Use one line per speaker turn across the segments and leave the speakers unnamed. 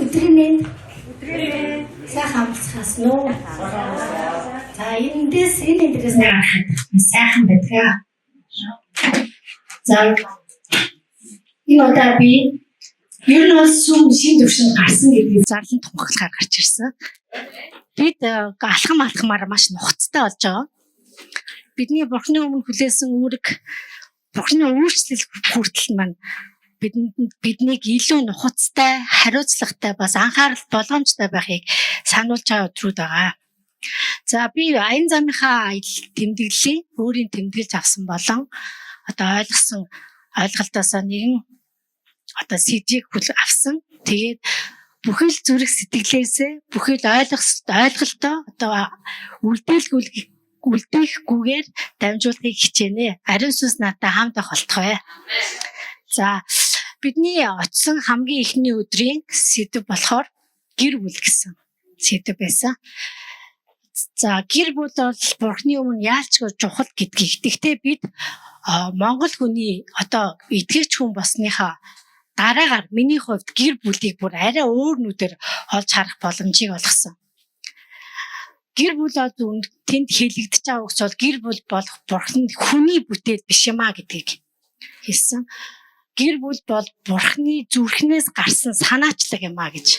Өдрийн сайхан амарцгаас нөө. За эндээс сайхан байдаг. За энэ удаа би ер нь бол сүм шин төвшөнд гарсан гэдгийг зарлан тунхаглахаар гарч ирсэн. Бид алхамаар маш нухацтай болж байгаа. Бидний Бурхны өмнө хүлээсэн үүрэг, Бурхны үйлчлэл хүртэл маань биднийг илүү нухацтай, хариуцлагатай бас анхаарал болгоомжтой байхыг сануулж байгаа өдрүүд байгаа. За би аян замынхаа тэмдэглэлийн өөрийн тэмдэглэж авсан болон одоо ойлголтоосоо нэгэн одоо сэдвийг авсан. Тэгээд бүхэл зүрх сэтгэлээсээ бүхэл ойлголтоо одоо үлдээхгүйгээр дамжуулахыг хичээнэ. Ариун сүнс надад хамт байх болтугай. За бидний очсон хамгийн ихний өдрийн сэдв болохоор гэр бүл гэсэн сэдв байсан. За гэр бүл бол Бурхны өмнө яалчгүй чухал гэдгийг. Гэхдээ бид Монгол хүний одоо итгэгч хүн болсныхаа дараагаар миний хувьд гэр бүлийг бүр арай өөр нүдээр олж харах боломжийг олгосон. Гэр бүл бол тэнд хэлэгдэж байгаа үгс бол гэр бүл болох Бурхны хүний бүтээл биш юм а гэдгийг хэлсэн. Гэр бүл бол Бурхны зүрхнээс гарсан санаачлаг юм а гэж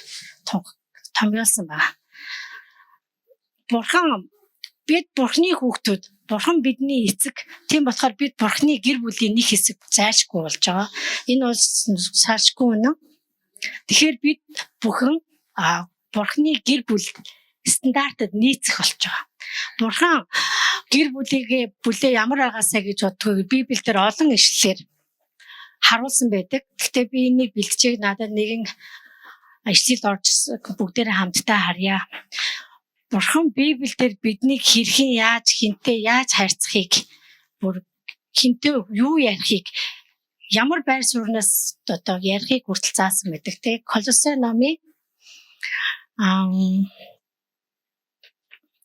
томьёолсон байна. Бид Бурхны хүүхдүүд, Бурхан бидний эцэг. Тийм болохоор бид Бурхны гэр бүлийн нэг хэсэг зайлшгүй болж байгаа. Энэ бол салшгүй үнэн. Тэгэхээр бид бүхэн Бурхны гэр бүл стандартад нийцэх болж байгаа. Бурхан гэр бүлээ ямар байгаасаа гэж боддгоо Библиэлд олон ишлэлээр харуулсан байдаг. Гэхдээ би энийг бэлтжийг надад нэгэн ишлэлд орж бүгдээрээ хамтдаа харъя. Бурхан Библиэлд биднийг хэрхэн хинтээ яаж харьцахыг хинтээ юу ярихыг ямар байр сууриас одоо ярихыг хүртэл заасан байдаг. Тэг Колосай номын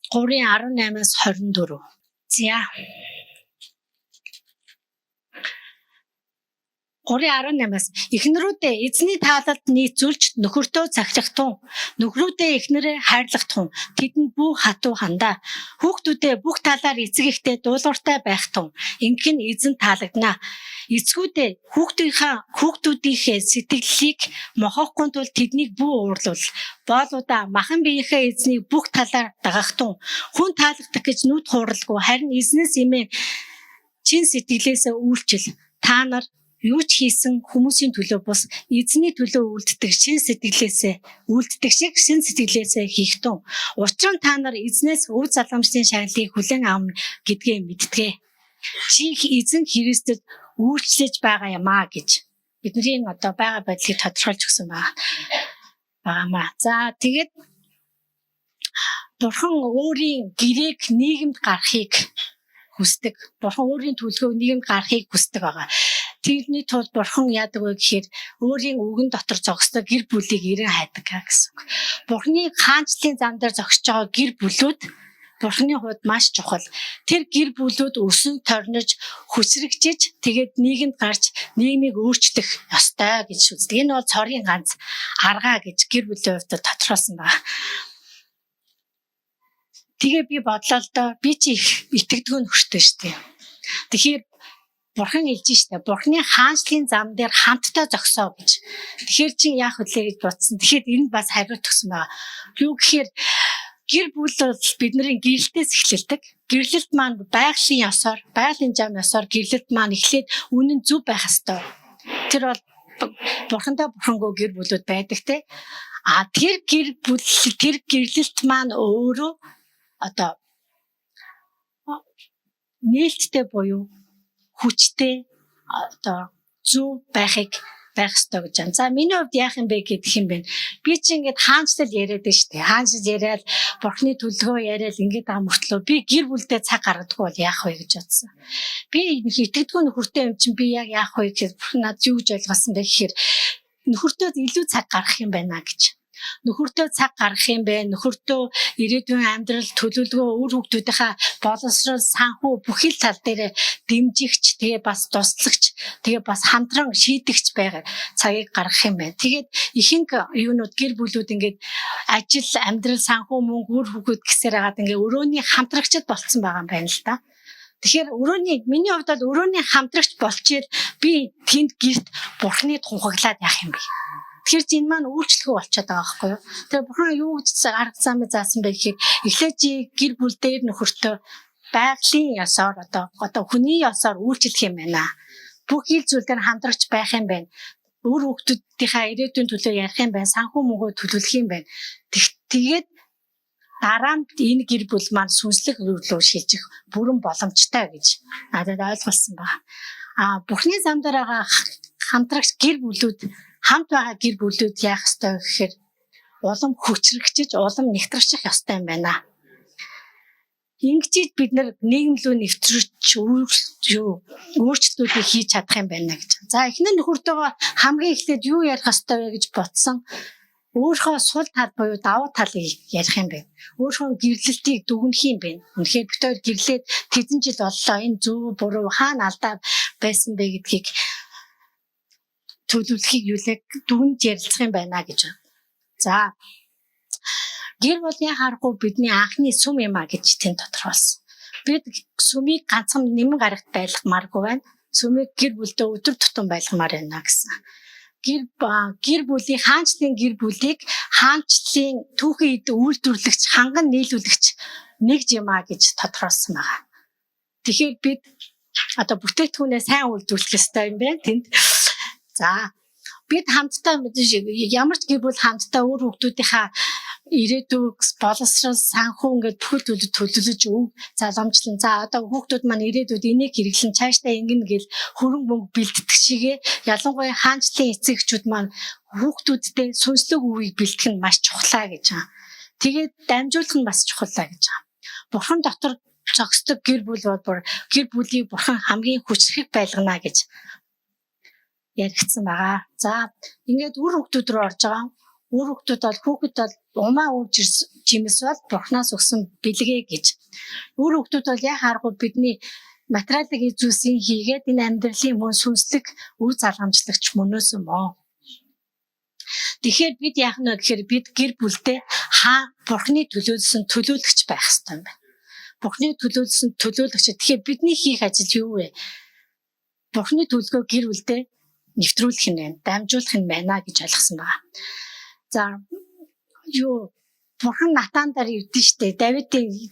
3:18-аас 24. За 3:18-аас эхнэрүүдээ эзний таалалд нийцүүлж нөхөртөө цаглахтун, нөхрүүдээ эхнэрээ хайрлахтун, тэдэнд бүх хатуу хандаа, хүүхдүүдээ бүх талаар эцэг эхтэй дуулууртай байхтун, ингэх нь эзэн таалагдана. Эцгүүдээ хүүхдүүдийнхээ сэтгэлийг мохоохгүй тул тэднийг бүү уурлуул. Боолуудаа махан биеийнхээ эзнийг бүх талаар дагахтун, хүн таалагдах гэж нүд хууралгүй, харин эзнээс имээ чин сэтгэлээсээ үйлчил. Та нар юу ч хийсэн хүмүүсийн төлөө бус эзний төлөө үлддэг шин сэтгэлээсээ хийх тун. Учир нь та нар эзнээс өв залгамжлын шагналыг хүлээн авна гэдгээ мэдтгэ. Чи эзэн Христэд үйлчлэж байгаа юм а гэж бидний одоо байгаа байдлыг тодорхойлж өгсөн байгаамаа. За тэгээд Бурхан өөрийн гэрээг нийгэмд гаргахыг хүсдэг. Бурхан өөрийн төлгөө нийгэмд гаргахыг хүсдэг байгаа. Тэрний тулд Бурхан яадаг вэ гэхээр өөрийн үгэн дотор зогсдог гэр бүлийг ирэн хайдаг гэсэн үг. Бурханы хаанчлалын зам дээр зогсож байгаа гэр бүлүүд Бурханы хувьд маш чухал. Тэр гэр бүлүүд өсөн торнож, хүчрэгжиж, тэгээд нийгэмд гарч нийгмийг өөрчлөх ёстой гэж үздэг. Энэ бол цорын ганц арга гэж гэр бүлийн хувьд тодорхойлсон байна. Тэгээ би бодлоо л доо би чи их итгэдэггүй нөхөртэй шүү дээ. Тэгэхээр Бурхан хэлж штэ Бурханы хаанчлалын зам дээр хамтдаа зогсоо гэж. Тэгэхээр чи яах вүлээ гэж бодсон. Тэгэхээр энэ бас хариулт өгсөн байна. Юу гэхээр гэр бүл бол бидний гэрлэлтээс эхэлдэг. Гэрлэлт маань байгалийн зам ёсоор гэрлэлт маань эхлээд үнэн зөв байх ёстой. Тэр бол Бурхантай Бурхангүй гэр бүлүүд байдаг те. Тэр гэрлэлт маань өөрөө одоо нээлттэй буюу хүчтэй одоо зөв байх ёстой гэж байна. За миний хувьд яах юм бэ гэдэг юм бэ? Би чи ингээд хаанчлал яриад байна шүү дээ. Хаанчлал яриад Бурхны төлгөө яриад ингээд байгаа мөртлөө би гэр бүлдээ цаг гаргадаггүй бол яах вэ гэж бодсон. Би итгэдэггүй нөхөртэй юм чинь би яах вэ гэж Бурхан надад юу гэж ойлгосон бэ гэхээр нөхөртөө илүү цаг гаргах юм байна гэж. Нөхөртөө цаг гаргах юм бэ? Нөхөртөө ирээдүйн амьдрал төлөвлөгөө үр хүүхдүүдийнхээ боловсрол, санхүү бүхий л тал дээр дэмжигч, тэгээ бас туслагч, тэгээ бас хамтран шийдэгч байгаа цагийг гаргах юм байна. Тэгээд ихэнх юунууд гэр бүлүүд ингээд ажил, амьдрал, санхүү, мөнгө, үр хүүхэд гэсээр хагаад ингээд өрөөний хамтрагчд болцсон байгаа юм байна л да. Тэгэхээр миний хувьд бол өрөөний хамтрагч болчихвол би тэнд гэрт бурхны тунхаглаад яах юм бэ? Тэгэхээр энэ маань үйлчлэгөө болчиход байгаа байхгүй юу? Тэгээ бурхан юу гэж арга замыг заасан бэ гэхээр эхлээд гэр бүл дээр нөхөртөө байгалийн ёсоор одоо хүний ёсоор үйлчлэх юм байна. Бүх ил зүйлээр хамтрагч байх юм байна. Өөр хүүхдүүдийнхээ ирээдүйн төлөө ярих юм байна. Санхүү мөнгөө төлөвлөх юм байна. Тэгээд дараа нь энэ гэр бүл маань сүнслэг рүү шилжих бүрэн боломжтой гэж надад ойлгуулсан байна. Бурхны замдаар байгаа хамтрагч гэр бүлүүд хамт байгаа гэр бүлүүд яах ёстой гэхээр улам хүчрэгчиж, улам нэгтрэгчих ёстой юм байна. Ингэж бид нийгэм рүү нэвтрэж өөрчлөлтүүдийг хийж чадах юм байна гэж. За эхнэр нөхөртөөгөө хамгийн эхлээд юу ярих ёстой вэ гэж бодсон. Өөрийнхөө сул тал буюу давуу талыг ярих юм байна. Өөрийнхөө гэрлэлтийг дүгнэх юм байна. Үнэхээр бид хоёр гэрлээд тэдэн жил боллоо. Энэ зөв буруу хаана алдаа байсан бэ гэдгийг төлөвлөхийг юулэг дүгнж ярилцах юм байна гэж. За гэр бол яхаарахгүй бидний анхны сүм юм а гэж тэнд тодорхойлсон. Бид сүмийг ганцхан нэмэн гарагт байлгамааргүй байна. Сүмийг гэр бүлдээ өдөр тутам байлгамаар байна гэсэн. Гэр бүлийн хаанчлын гэр бүлийг хаанчлын түүхэн эд үйлдвэрлэгч, ханган нийлүүлэгч нэг юм а гэж тодорхойлсон байгаа. Тэгэхээр бид одоо бүтээгдэхүүнээ сайн үйлдвэрлэх ёстой юм байна тэнд. За бид хамтдаа ямар ч гэр бүл хамтдаа өөр хүүхдүүдийнхаа ирээдүйг боловсрол санхүү ингээд бүхэл төлөвлөж өг заламжлан. За одоо хүүхдүүд маань ирээдүйд энийг хэрэглэн цаашдаа ингэнэ гэл хөрөнгө мөнгө бэлддэг шигээ ялангуяа хаанчлын эцэгчүүд маань хүүхдүүдтэй сүнслэг үеийг бэлтгэх нь маш чухлаа гэж байгаа. Тэгээд дамжуулах нь бас чухлаа гэж байгаа. Бурхан дотор зогсдог гэр бүл бол гэр бүлийг бурхан хамгийн хүчрхэг байлгана гэж яригдсан байгаа. За ингээд үр хүүхдүүд рүү орж байгаа. Үр хүүхдүүд бол умаа үр жимс бол бурхнаас өгсөн бэлгээ гэж. Үр хүүхдүүд бол яхааргүй бидний материалын зүйлсийн хийгээд энэ амьдралын мөн сүнслэг үр залгамжлагч мөнөөс мөн. Тэгэхээр бид яах нь вэ гэхээр бид гэр бүлдээ бурхны төлөөлсөн төлөөлөгч байх хэрэгтэй юм байна. Бурхны төлөөлсөн төлөөлөгч. Тэгэхээр бидний хийх ажил юу вэ? Бурхны төлөвлөгөө гэр бүлдээ нэвтрүүлэх нь байна, дамжуулах нь байна гэж ойлгосон байна. За бурхан Натан дээр ирдэ штэ.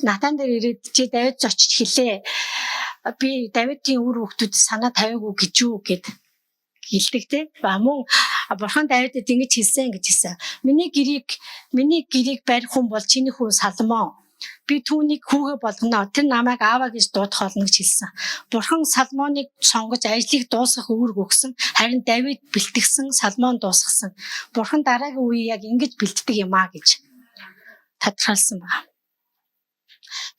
Натан дээр ирээд чи Давид зочиж хэлээ. Би Давидын үр хүүхдүүд санаа тавиагүй гэж юу гэд хэлдэг те. Мөн бурхан Давидад ингэж хэлсэн гэж хэлсэн. Миний гэрийг барих хүн бол чиний хүү Соломон. Би түүнийг хүүгээ болгоно. Тэр намайг ааваа гэж дуудах болно гэж хэлсэн. Бурхан Соломоныг сонгож ажлыг дуусгах үүрэг өгсөн. Харин Давид бэлтгэсэн, Соломон дуусгасан. Бурхан дараагийн үе яг ингэж бэлддэг юм а гэж тодорхойлсон байна.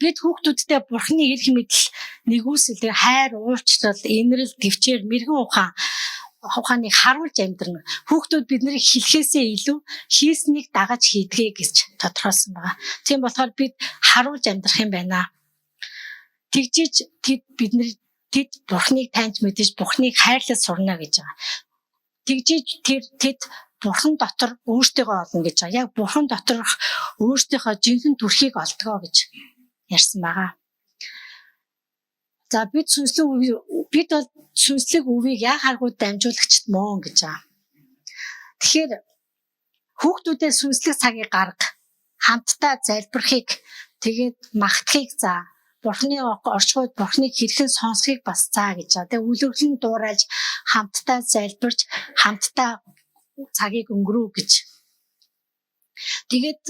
Бид хүүхдүүдтэй бурханы эрх мэдэл нэгүсэл хайр, уучлал, инрэл, төвчээр, мэрэгэн ухааныг харуулж амьдрна. Хүүхдүүд биднийг хэлхээсээ илүү хийснийг дагаж хийдгээ гэж тодорхойлсон байна. Тийм болохоор бид харуулж амьдрах юм байна. Тэгжиж тэд бурхныг таньж мэдэж бурхныг хайрлаж сурна гэж байгаа. Тэгжиж тэд бурхан дотор өөртөөгөө олно гэж байгаа. Яг бурхан доторх өөртөөхөө жинхэнэ төрхийг олдгоо гэж ярьсан байгаа. За бид бол сүнслэг үеийг яхааргүй дамжуулагчд мөн гэж байгаа. Тэгэхээр хүүхдүүдээ сүнслэг цагийг гарга, хамтдаа залбирахыг, тэгээд магтахыг заа. Бурхны орчгойд бурхныг хэрхэн сонсхийг бас заа гэж байгаа. Тэгээд үлгэрлэн дуурайж, хамтдаа залбирч, хамтдаа цагийг өнгөрөв гэж. Тэгээд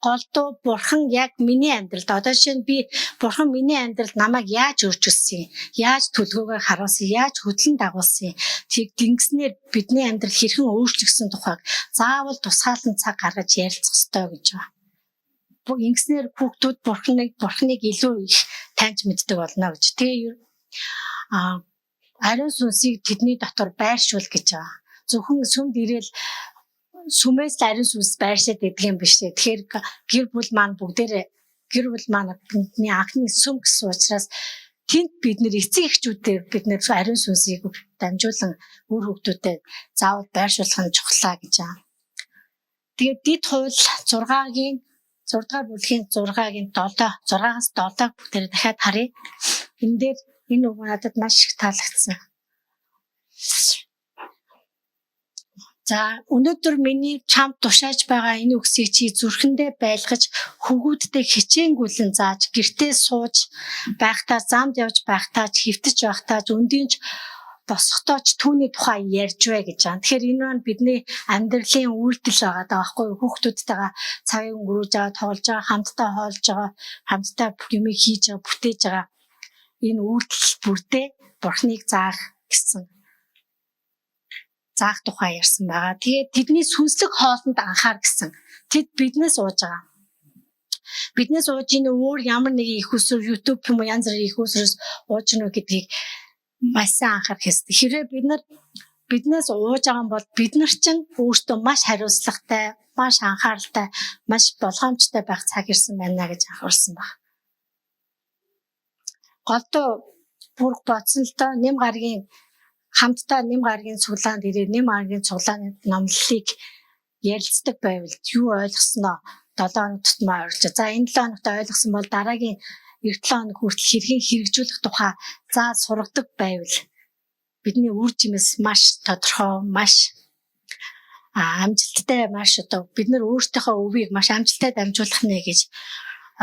голдуу бурхан яг миний амьдралд одоо жишээ нь би бурхан миний амьдралд намайг яаж өөрчилсөн, яаж төлгөөгөө харуулсан, яаж хөдлөн дагуулсан, тэг гингснээр бидний амьдрал хэрхэн өөрчлөгдсөн тухайг заавал тусгаалan цаг гаргаж ярилцах ёстой гэж байна. Гингснээр хүүхдүүд бурханыг илүү их таньж мэддэг болно гэж. Тэгээ ариун сүнсийг тэдний дотор байршуул гэж байгаа. Зөвхөн сүмд ирээл сүмээс ариун сүнс байршаад идэх юм биш ээ. Тэгэхээр гэр бүл маань бидний анхны сүм гэсэн учраас тэнд бид нэр эцэг эхчүүдээр бид нэр ариун сүнсийг дамжуулан үр хөвгтүүдэд заавал байршуулах нь чухлаа гэж байна. Тэгээд дид хууль 6-гийн 6 дугаар бүлгийн 6-гийн 6-аас 7 бүгдээр дахиад харъя. Энэ дээр энэ үг надад маш их таалагдсан. За өнөөдөр миний чамд тушааж байгаа энэ үгсийг чи зүрхэндээ байлгаж хөвгүүдтэй хичээнгүйлэн зааж гэртээ сууж байхдаа замд явж байхдаа хэвтэж байхдаа өндийнч босохдоо ч түүний тухай ярьж бай гэж байна. Тэгэхээр энэ маань бидний амьдралын үйлдэл байгаа даа байхгүй юу? Хүүхдүүдтэйгээ цагийг өнгөрүүлж байгаа, тоглож байгаа, хамтдаа хоолж байгаа, хамтдаа юм хийж байгаа, бүтээж байгаа энэ үйлдэл бүрдээ Бурхныг заах тухай ярьсан байгаа. Тэгээд тэдний сүнслэг хоолнд анхаар гэсэн. Тэд биднээс ууж байгаа. Биднээс ууж ийн өөр ямар нэг их усөр YouTube юм уу янз бүрийн их усрээс ууж гэнэ гэдгийг маш сайн анхаарах хэрэгтэй. Хэрвээ биднээс ууж байгаа юм бол бид нар чинь өөртөө маш хариуцлагатай, маш анхааралтай, маш болгоомжтой байх цаг ирсэн байна гэж анхаарсан баг. Голдоо бүр бодсон л доо хамтдаа нэм гарагийн цуглаанд ирээ нэм гарагийн цуглааны номлолыг ярилцдаг байвал юу ойлгосноо 7 хоног тутмаа орж. За энэ 7 хоногт ойлгосон бол дараагийн 9 хоног хүртэл хэрхэн хэрэгжүүлэх тухай зааж сургадаг байвал бидний үр жимс маш тодорхой, маш амжилттай, маш одоо бид нар өөртөөхөө өвийг маш амжилттай дамжуулах нэ гэж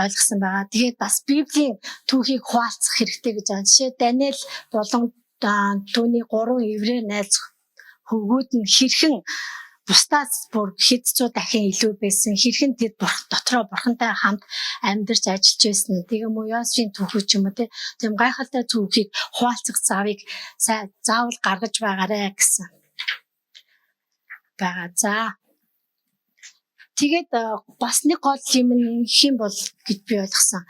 ойлгосон байгаа. Тэгээд бас Библийн түүхийг хуваалцах хэрэгтэй гэж байна. Жишээ Даниэл болон түүний 3 еврей найз хөвгүүд нь хэрхэн бусдаас бүр хэд зуун дахин илүү байсан, хэрхэн тэд дотроо бурхантай хамт амьдарч ажиллаж байсан. Тийм үү Йосефийн түүхүүд ч юм уу тийм гайхалтай түүхийг хуваалцах завыг заавал гаргаж байгаарэ гэсэн байгаа. За тэгээд бас нэг гол юм хэм бол гэж би ойлгосон.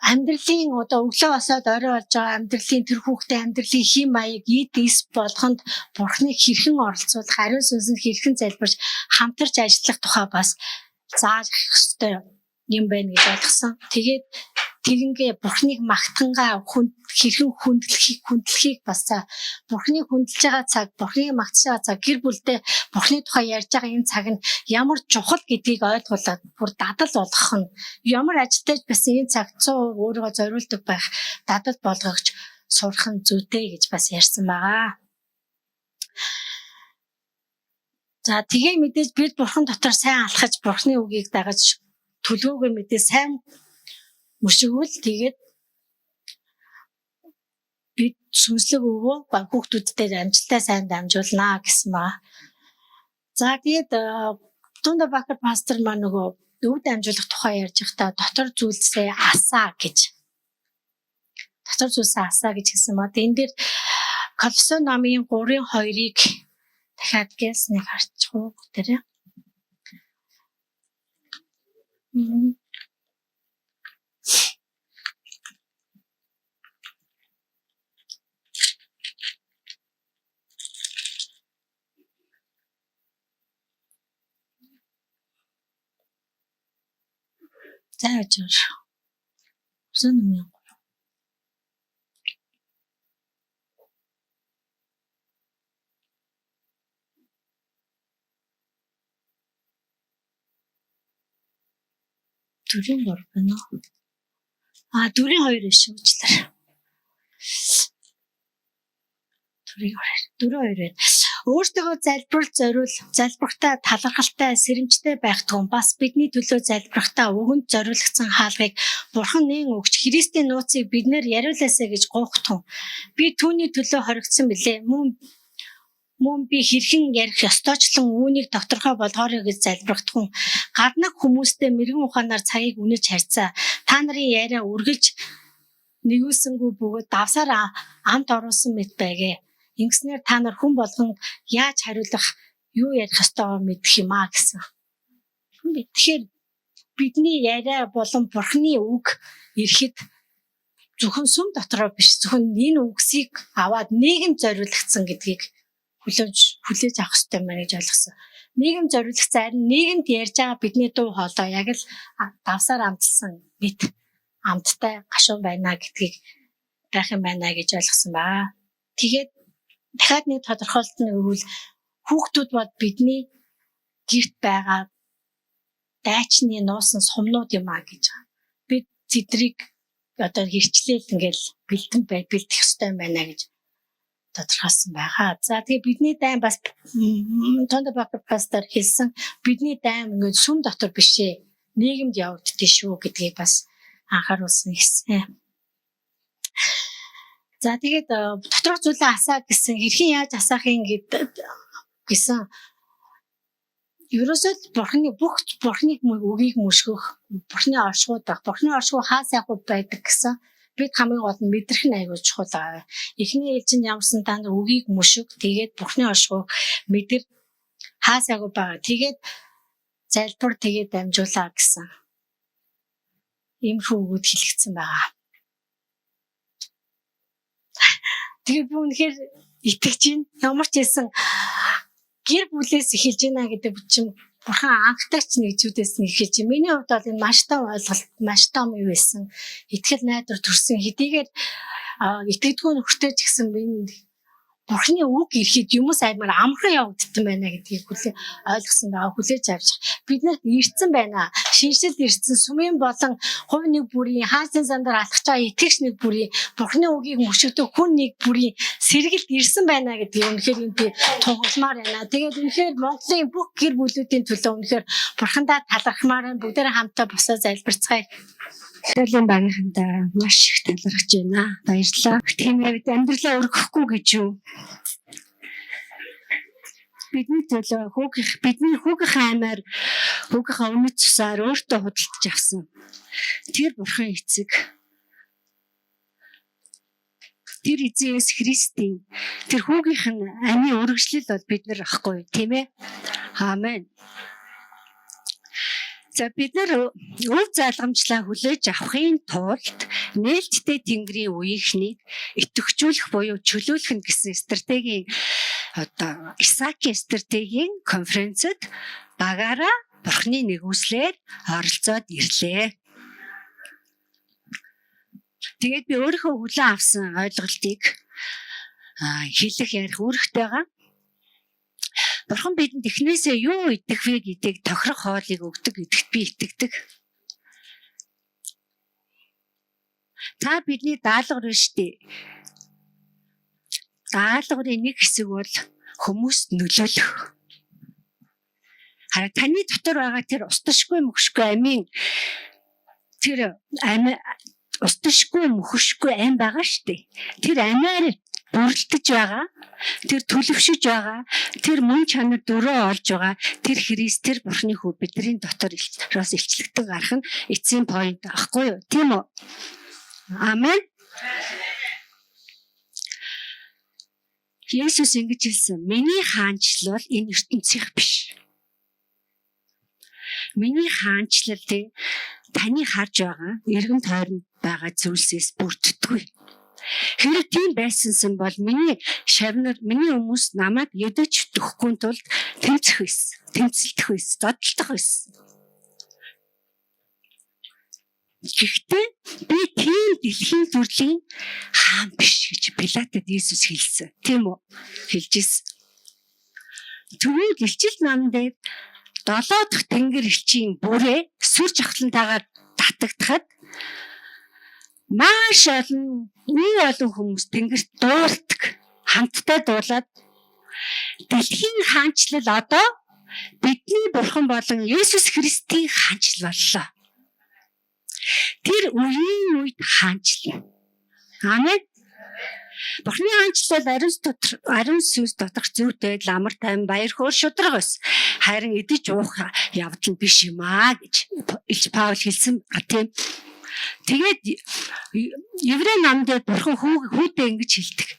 Амьдралын одоо өглөө босоод орой болж байгаа амьдралын тэр хүүхдээ амьдралын хэм маяг эс болгонд Бурхныг хэрхэн оролцуулах, ариун сүнсэнд хэрхэн залбирч хамтарч ажиллах тухай бас зааж хэрэгтэй юм байна гэж ойлгосон. Тэгээд тэгингээ Бурхныг магтангаа хэрхэн хүндлэхийг бас Бурхныг хүндэлж байгаа цаг, Бурхныг магтаж байгаа цаг, гэр бүлдээ Бурхны тухай ярьж байгаа энэ цаг нь ямар чухал гэдгийг ойлгуулад бүр дадал болгох нь ямар ажилтайж байсан энэ цаг 100% өөрийгөө зориулдаг байх дадал болгогч сурах нь зүйтэй гэж бас ярьсан байгаа. За тэгээ мэдээж бид Бурхан дотор сайн алхаж Бурхны үгийг дагаж төлөвөөгөө мэдээ сайн мөшгөл тэгээд бид сүнслэг өвөө хүүхдүүдтэй амжилттай сайн дамжуулнаа гэсэн ба. За тэгээд Дундаа Бакар пастор маань нөгөө өв дамжуулах тухай ярьж байхдаа дотор зүйлсээ асаа гэж хэлсэн ба. Энэ дээр Колосын номын 3:2-ыг дахиад гэлснийг харчих уу гэрээ. Зааж Колосын номын Дүрийн 3 байна уу? 4:2 шүү уучлаарай. 4:2 байна. Өөртөө залбирахтаа талархалтай, сэрэмжтэй байх түн бас бидний төлөө залбирахтаа өгөнд зориулагдсан хаалгыг Бурхан нээн өгч Христийн нууцыг биднэр яриулаасаа гэж гуйх түн. Би түүний төлөө хоригдсан билээ. Мөн би хэрхэн ярих ёстойчлон үүнийг докторхой болгоорой гэж залбирах түн. Гаднах хүмүүстэй мэрэгэн ухаанаар цагийг үнэж харьцаа. Та нарын яриа үргэлж нэгүүлсэнгүй бөгөөд давсаар амт оруулсан мэт байгээ. Ингэснээр та нар хүн болгонд яаж хариулах, юу ярих ёстойгоо мэдэх юм аа гэсэн. Тэгэхээр бидний яриа болон Бурхны үг ирэхэд зөвхөн сүм дотроо биш, зөвхөн энэ үгсийг аваад нийгэм зориулагдсан гэдгийг хүлээж авах хэрэгтэй мэн гэж ойлгосон. нийгэм зориулах зарим нийгэмд ярьж байгаа бидний дуу хоолой яг л давсаар амтсан бид амттай гашуун байна гэдгийг таах юм байна гэж ойлгосон ба. Тэгээд дахиад нэг тодорхойлолт нь өгвөл хүүхдүүд бод бидний гэрт байгаа дайчны нуусан сумнууд юм а гэж. Бид зэдрийг одоо хэрчлээл ингээл бэлдэх ёстой юм байна гэж тодорхойлсон байгаа. За тэгээ бидний дайм бас Тондо Бакер пастор хэлсэн бидний дайм ингээд сүм дотор биш ээ. Нийгэмд явагддаг шүү гэдгийг бас анхааруулсан гэсэн. За тэгээд доторх зүйлээ асаа гэсэн хэрхэн яаж асаахын гэсэн ерөөсөө бурхныг үгийг мөшгөх, бурхны оршууд байх, бурхны оршуу хаа сайхан байдаг гэсэн бид хамгийн гол нь мэдрэх нь аягүй чухал байгаа. Эхний ээлжинд ямарсан та нар үгийг мөшөг, тэгээд бурхны оршуу мэдэр хаа сайхан байгаа. Тэгээд залбир тэгээд дамжуулаа гэсэн. Иймэрхүү үгүүд хэлэгдсэн байгаа. Тэгээд би үнэхээр итгэж байна. Ямар ч хэлсэн гэр бүлээс эхэлж байна гэдэг чинь бурхан анхдагч нэгжүүдээс нь эхэлж байна. Миний хувьд бол энэ маш том ойлголт, маш том юу байсан. Итгэл найдвар төрсөн хэдийгээр итгэдэггүй нөхөртэй ч гэсэн бурханы үг ирэхэд юмс аймаар амархан явагдсан байна гэдгийг ойлгосон байгаа, хүлээж авч биднэрт ирсэн байна. Шинжлэл ирсэн сүмийн болон хувь нэг бүрийн хаансын сандар алхаж байгаа итгэгч нэг бүрийн бурханы үгийг мөшгөдөг хүн нэг бүрийн сэргэлт ирсэн байна гэдгийг үнэхээр би тунхагламаар байна. Тэгээд үнэхээр Монголын бүх гэр бүлүүдийн төлөө үнэхээр бурхандаа талархмаар байна. Бүгдээрээ хамтаа босоо залбирцгаая.
Шөлийн багийнхантаа маш их талархаж байна. Баярлалаа. Тийм ээ, амьдралаа өргөхгүй гэж юу? Бидний төлөө бидний хүүгийнхээ аймаар хүүгийнхээ өмнөд цусаар өөртөө худалдаж авсан. Тэр бурхан эцэг. Тэр эзэн Есүс Христийн тэр хүүгийнх нь амийн үргэлжлэл бол бид нар ахгүй тийм ээ. Аамен. За бид нар өв залгамжлаа хүлээж авахын тулд нээлттэй Тэнгэрийн үеийнхнийг идэвхжүүлэх буюу чөлөөлөх гэсэн стратегийн одоо Исаакийн стратегийн конференцэд багаараа Бурхны нэгүслээр оролцоод ирлээ. Тэгээд би өөрийнхөө хүлээн авсан ойлголтыг хэлэх ярих үүрэгтэй байгаа. Бурхан бидэнд эхнээсээ юу идэх вэ гэдгийг тохирох хоолыг өгдөг гэдэгт би итгэдэг. Та бидний даалгавар биш үү? Даалгаврын нэг хэсэг бол хүмүүст нөлөөлөх. Харин таны дотор байгаа тэр устдашгүй мөхшгүй амийн тэр устдашгүй мөхшгүй ам байгаа шүү дээ. Тэр амиар бүрэлдэж байгаа, тэр төлөвшөж байгаа, тэр мөн чанар дөрөө олж байгаа, тэр Христ, тэр Бурхны хүү бидний дотор роос илчлэгдэн гарах нь эцсийн point аахгүй юу? Тийм үү? Амен. Есүс ингэж хэлсэн: "Миний хаанчлал энэ ертөнцийнх биш. Миний хаанчлал таны харж байгаа эргэн тойронд байгаа зүйлсээс бүрддэггүй. Хэрэг тийм байсансан бол миний шавнар, миний хүмүүс намайг ядаж өгөхгүй тулд тэмцэх байсан, тэмцэлдэх байсан, додтолдох байсан. Гэхдээ би тийм дэлхийн төрлийн хаан биш гэж Пилатад Иесус хэлсэн. Тийм үү? Хэлжсэн. Тэгвэл илчил нам дээр 7 дахь тэнгэр элчийн бүрээ сүр жахлантайгаар татагдахад маш олон хүмүүс тэнгэрт дуулдаг, хамтдаа дуулаад дэлхийн хаанчлал одоо бидний Бурхан болон Есүс Христийн хаанчлал боллоо. Тэр үеийн үед хаанчлал. Амен. Бурхны хаанчлал ариун сүнс доторх зүйтэй ламар тайван баяр хөөр шударга байсан. Харин идэж уух явдал биш юм аа гэж Илч Паул хэлсэн. Тийм. Тэгээд Еврей намдад Бурхан хүүдээ ингэж хэлдэг.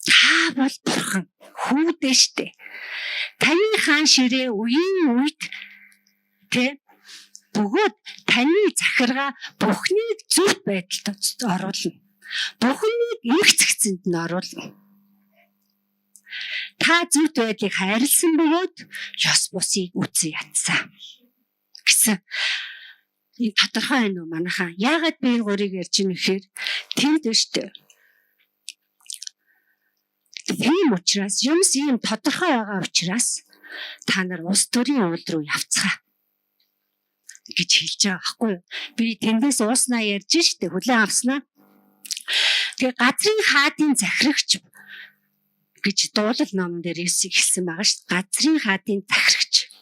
Та бол Бурхан хүүдээ штэ. Таны хаан ширээ үеийн үед тэ бөгөөд таны захиргаа Бурхныг зөвхт байдалд оруулна. Бурхныг их зэгцэнд нь оруулна. Та зүвт байдлыг хайрлсан бөгөөд ёс бусыг үгүй ятсан гэсэн. Энэ тодорхой байна уу манайхаа? Яагаад би энэ гурийг ярьж байна гэхээр тэнд биш дээ. Тийм учраас юмс ийм тодорхой байгаа учраас та нар улс төрийн уул руу явцгаа гэж хэлж байгаа байхгүй юу? Би тэндээс ууснаа ярьж штэ хүлээн авснаа. Тэгээ газрын хаадын захирагч гэж дуулал номон дээр хэлсэн байгаа штэ. Газрын хаадын захирагч.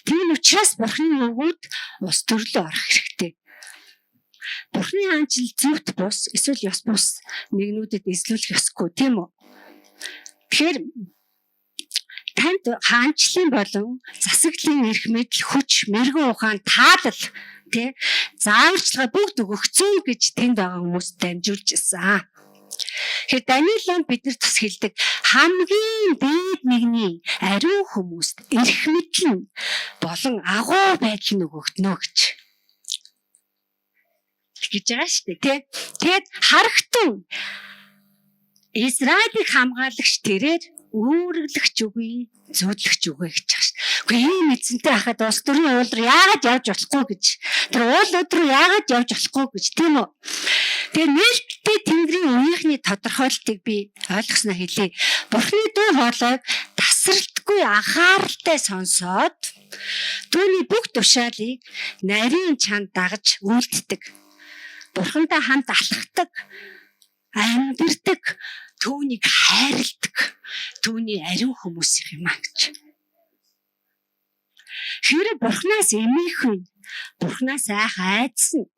Тийм учраас Бурхны өгөөд улс төрлөө орох хэрэгтэй. Бурхны хаанчил зөвхт бус эсвэл ёс бус нэгнүүдэд эзлүүлэх ёсгүй тийм үү? Тэгэхээр танд хаанчлалын болон засаглалын эрх мэдэл хүч мэрэгэн ухаан таалал тий зааварчилгаа бүгд өгөгцөн гэж тэнд байгаа хүмүүст дамжуулж ирсэн. Тэгэхээр Даниэлонд биднэрт бас хэлдэг хамгийн дээд нэгний ариун хүмүүст эрх мэдэл болон агуу байдал нь өгөгднө гэж байгаа шүү дээ тий. Тэгэд харагтун Израилийг хамгаалагч тэрээр үүрэглэгч үгүй зөөдлөгч үгүй гэж байгаа шүү. Гэхдээ ийм эзэнтэй хахад улс төрийн уул руу яагаад явж болохгүй гэж. Тэр уулууд руу яагаад явж болохгүй гэж тийм үү? Тэгээ нээлттэй Тэнгэрийн үеийнхний тодорхойлтыг би ойлгосноо хэлье. Бурхны дуу хоолойг тасралтгүй анхааралтай сонсоод түүний бүх тушаалыг нарийн чанд дагаж үйлддэг. Бурхантай хамт алхдаг, амьдэрдэг, түүнийг хайрладаг, түүний ариун хүмүүс юм аа гэж. Хэрэв Бурханаас эмээхгүй, Бурханаас айх айдсан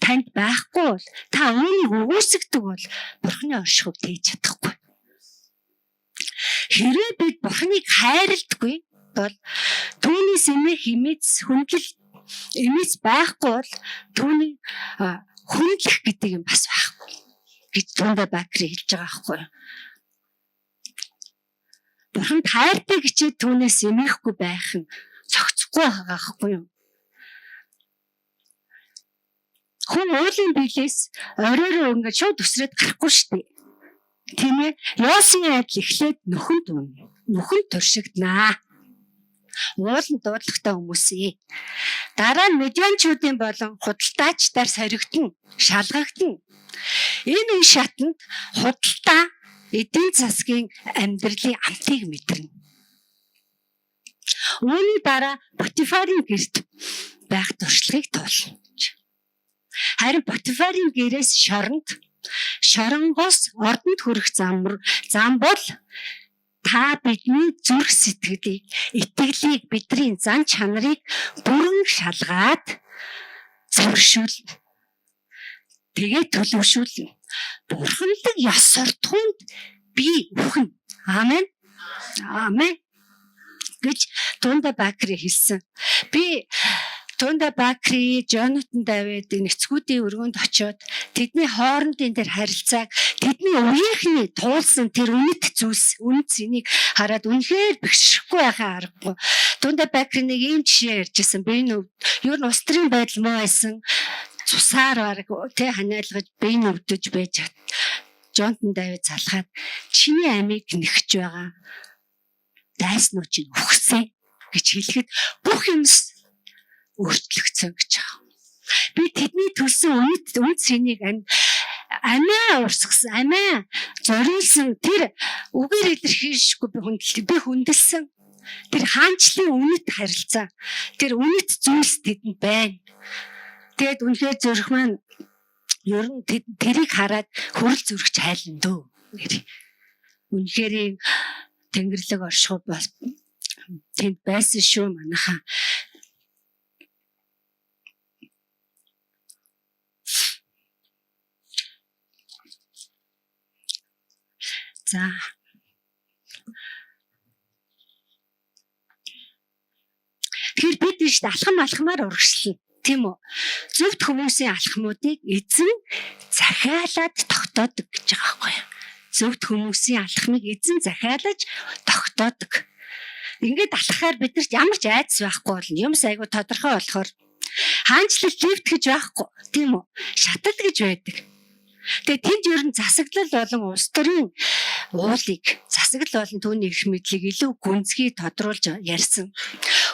танд байхгүй бол та үүнийг өгөөсгдөг бол Бурханы оршихуйг тээж чадахгүй. Хэрэв бид Бурханыг хайрладаггүй бол түүнээс эмээх хэмээц хүндлэл эмээс байхгүй бол түүний хүндлэх гэдэг юм бас байхгүй гэж Тундаа Бакри хэлж байгаа байхгүй юу? Бурхан хайртай гэчээд түүнээс эмээхгүй байх нь цогцохгүй байгаа байхгүй юу? Хүн уулын биелээс оройроо ингээд шууд өсрээд гарахгүй шүү дээ. Тийм ээ? Йосын адил эхлээд нөхөн туршигднаа. Уулын дуудлагатай хүмүүсээ. Дараа нь медианчуудын болон худалдаачдаар соригдно, шалгагдана. Энэ үе шатанд худалдаа эдийн засгийн амьдралын амтыг мэдэрнэ. Үүний дараа Потифарын гэрт байх туршлагыг туулна. Харин Потифарын гэрээс шоронгоос ордонд хүрэх зам бол та бидний зүрх сэтгэлийг, итгэлийг, бидний зан чанарыг бүрэн шалгаад зөвшөөрөл. Тэгээд төлөвшүүлнэ. Бурханлаг ёс суртахуунд би үхэн. Аамен. Аамен. гэж Тундаа Бакри хэлсэн. Би Тундаа Бакри, Джонатан Давид нэцгүүдийн өргөнд очиод тэдний хоорондын тэр харилцааг, тэдний үеийнхний туулсан тэр үнэт зүйлс, үнэт зэнийг хараад үнэхээр бэхшихгүй байхаа аргагүй. Тундаа Бакри нэг ийм жишээ ярьжсэн. Би энэ ер нь улс төрийн байдал муу байсан. Цусаар бараг тэ ханиалгаж бие нүвдэж байж Джонатан Давид залхаад чиний амийг нэгж байгаа. Дайснуу чинь үхсэн гэж хэлэхэд бүх юмс өөрчлөгдсөн гэж байгаа. Би тэдний төлсөн үнэт сэнийг амиа урсгасан, амиа зориулсан тэр үгээр илэрхийлшгүй би хүндэлсэн. Тэр хаанчлалын үнэт харилцаа, тэр үнэт зүйлс тэдэнд байна. Тэгээд үнэхээр зүрх маань ер нь тэрийг хараад хүрэл зүрх чайлна дөө. Үнэхээр Тэнгэрлэг оршихуй бол тэнд байсан шүү манайхаа. За. Тэгэхээр бид ийш алхамаар урагшлана. Тийм үү? Зөвхт хүмүүсийн алхмуудыг эзэн захиалаад тогтоодог гэж байгаа байхгүй юу? Зөвхт хүмүүсийн алхмыг эзэн захиалаж тогтоодог. Ингээд алхахаар биднэрт ямар ч айдас байхгүй болно. Юмс айгу тодорхой болохоор хаанчлал лифт гэж байхгүй. Тийм үү? Шатал гэж байдаг. Тэгээ тэнд ер нь засаглал болон улс төрийн уулыг засаглал болон түүний эрх мэдлийг илүү гүнзгий тодруулж ярьсан.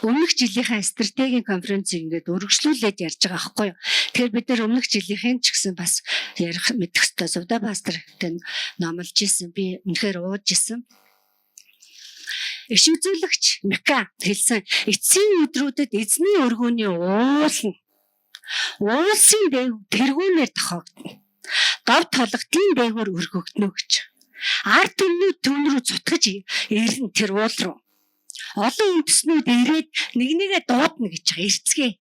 Өмнөх жилийнхаа стратегийн конференцийг ингээд өргөжлүүлээд ярьж байгаа байхгүй юу. Тэгэхээр бид нэр өмнөх жилийнхэн ч гэсэн бас ярих мэдэх ёстой. Сувда пастор гэдэг номлож исэн. Би үнэхээр ууж исэн. Иш үзүүлэгч Мика хэлсэн эцсийн өдрүүдэд эзний өргөний уулна. Уулсын тэргүүнээр тохиогдно. Дов толготын дээгүүр өргөгднө гэж. Ард түмнүүд түн рүү цутгаж ирнэ тэр уул руу. Олон үндэснүүд ирээд нэгнийгээ дуудна гэж байгаа эрцгээ.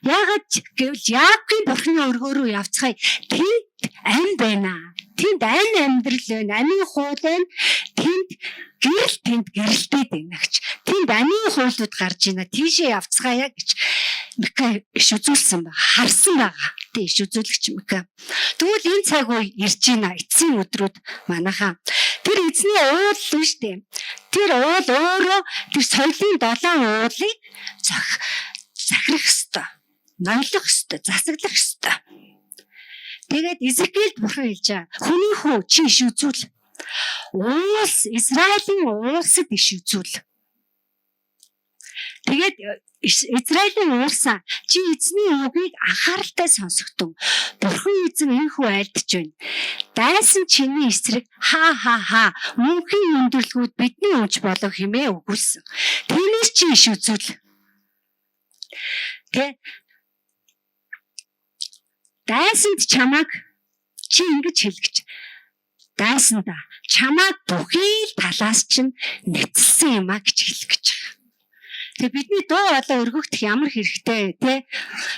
Яагаад гэвэл Яаковын бурхны өргөөрөө явцгаая. Тэнд ам байна. Тэнд ам амьдрал байна. Амийн хууль байна. Тэнд гэрэлтэй байна гэж. Тэнд амийн хуулиуд гарч ийна. Тийшээ явцгаая гэж Мика иш үзүүлсэн ба харсан байгаа. Тэ иш үзүүлэгч Мика. Тэгвэл энэ цаг үе ирж ийна. Эцсийн өдрүүд манайхаа. Тэр эзний уул л штэ. Тэр уул өөрөө тэр соёлын 7 уулыг захирах ёстой. Ноёлох ёстой, засаглах ёстой. Тэгээд Изекиэлд бурхан хэлж байгаа. Хүний хүү чи иш үзүүл. Уус Израилийн уусад иш үзүүл. Тэгээд Израилийн уусаа чи эзний үгийг анхааралтай сонсогдов. Бурхан эзэн энхүү айлдж байна. Дайсан чиний эсрэг хаа мөнхийн өндөрлгүүд бидний өмч болов хэмээн өгүүлсэн. Тиймээс чи иш үзүүл. Тэ дайсанд чамаг чи ингэж хэлгэж. Дайсанда чамаг бүхий талаас чинь нэцэлсэн юм а гэж хэлэх гэж байгаа. Тэгээ бидний дуу болоо өргөгдөх ямар хэрэгтэй те.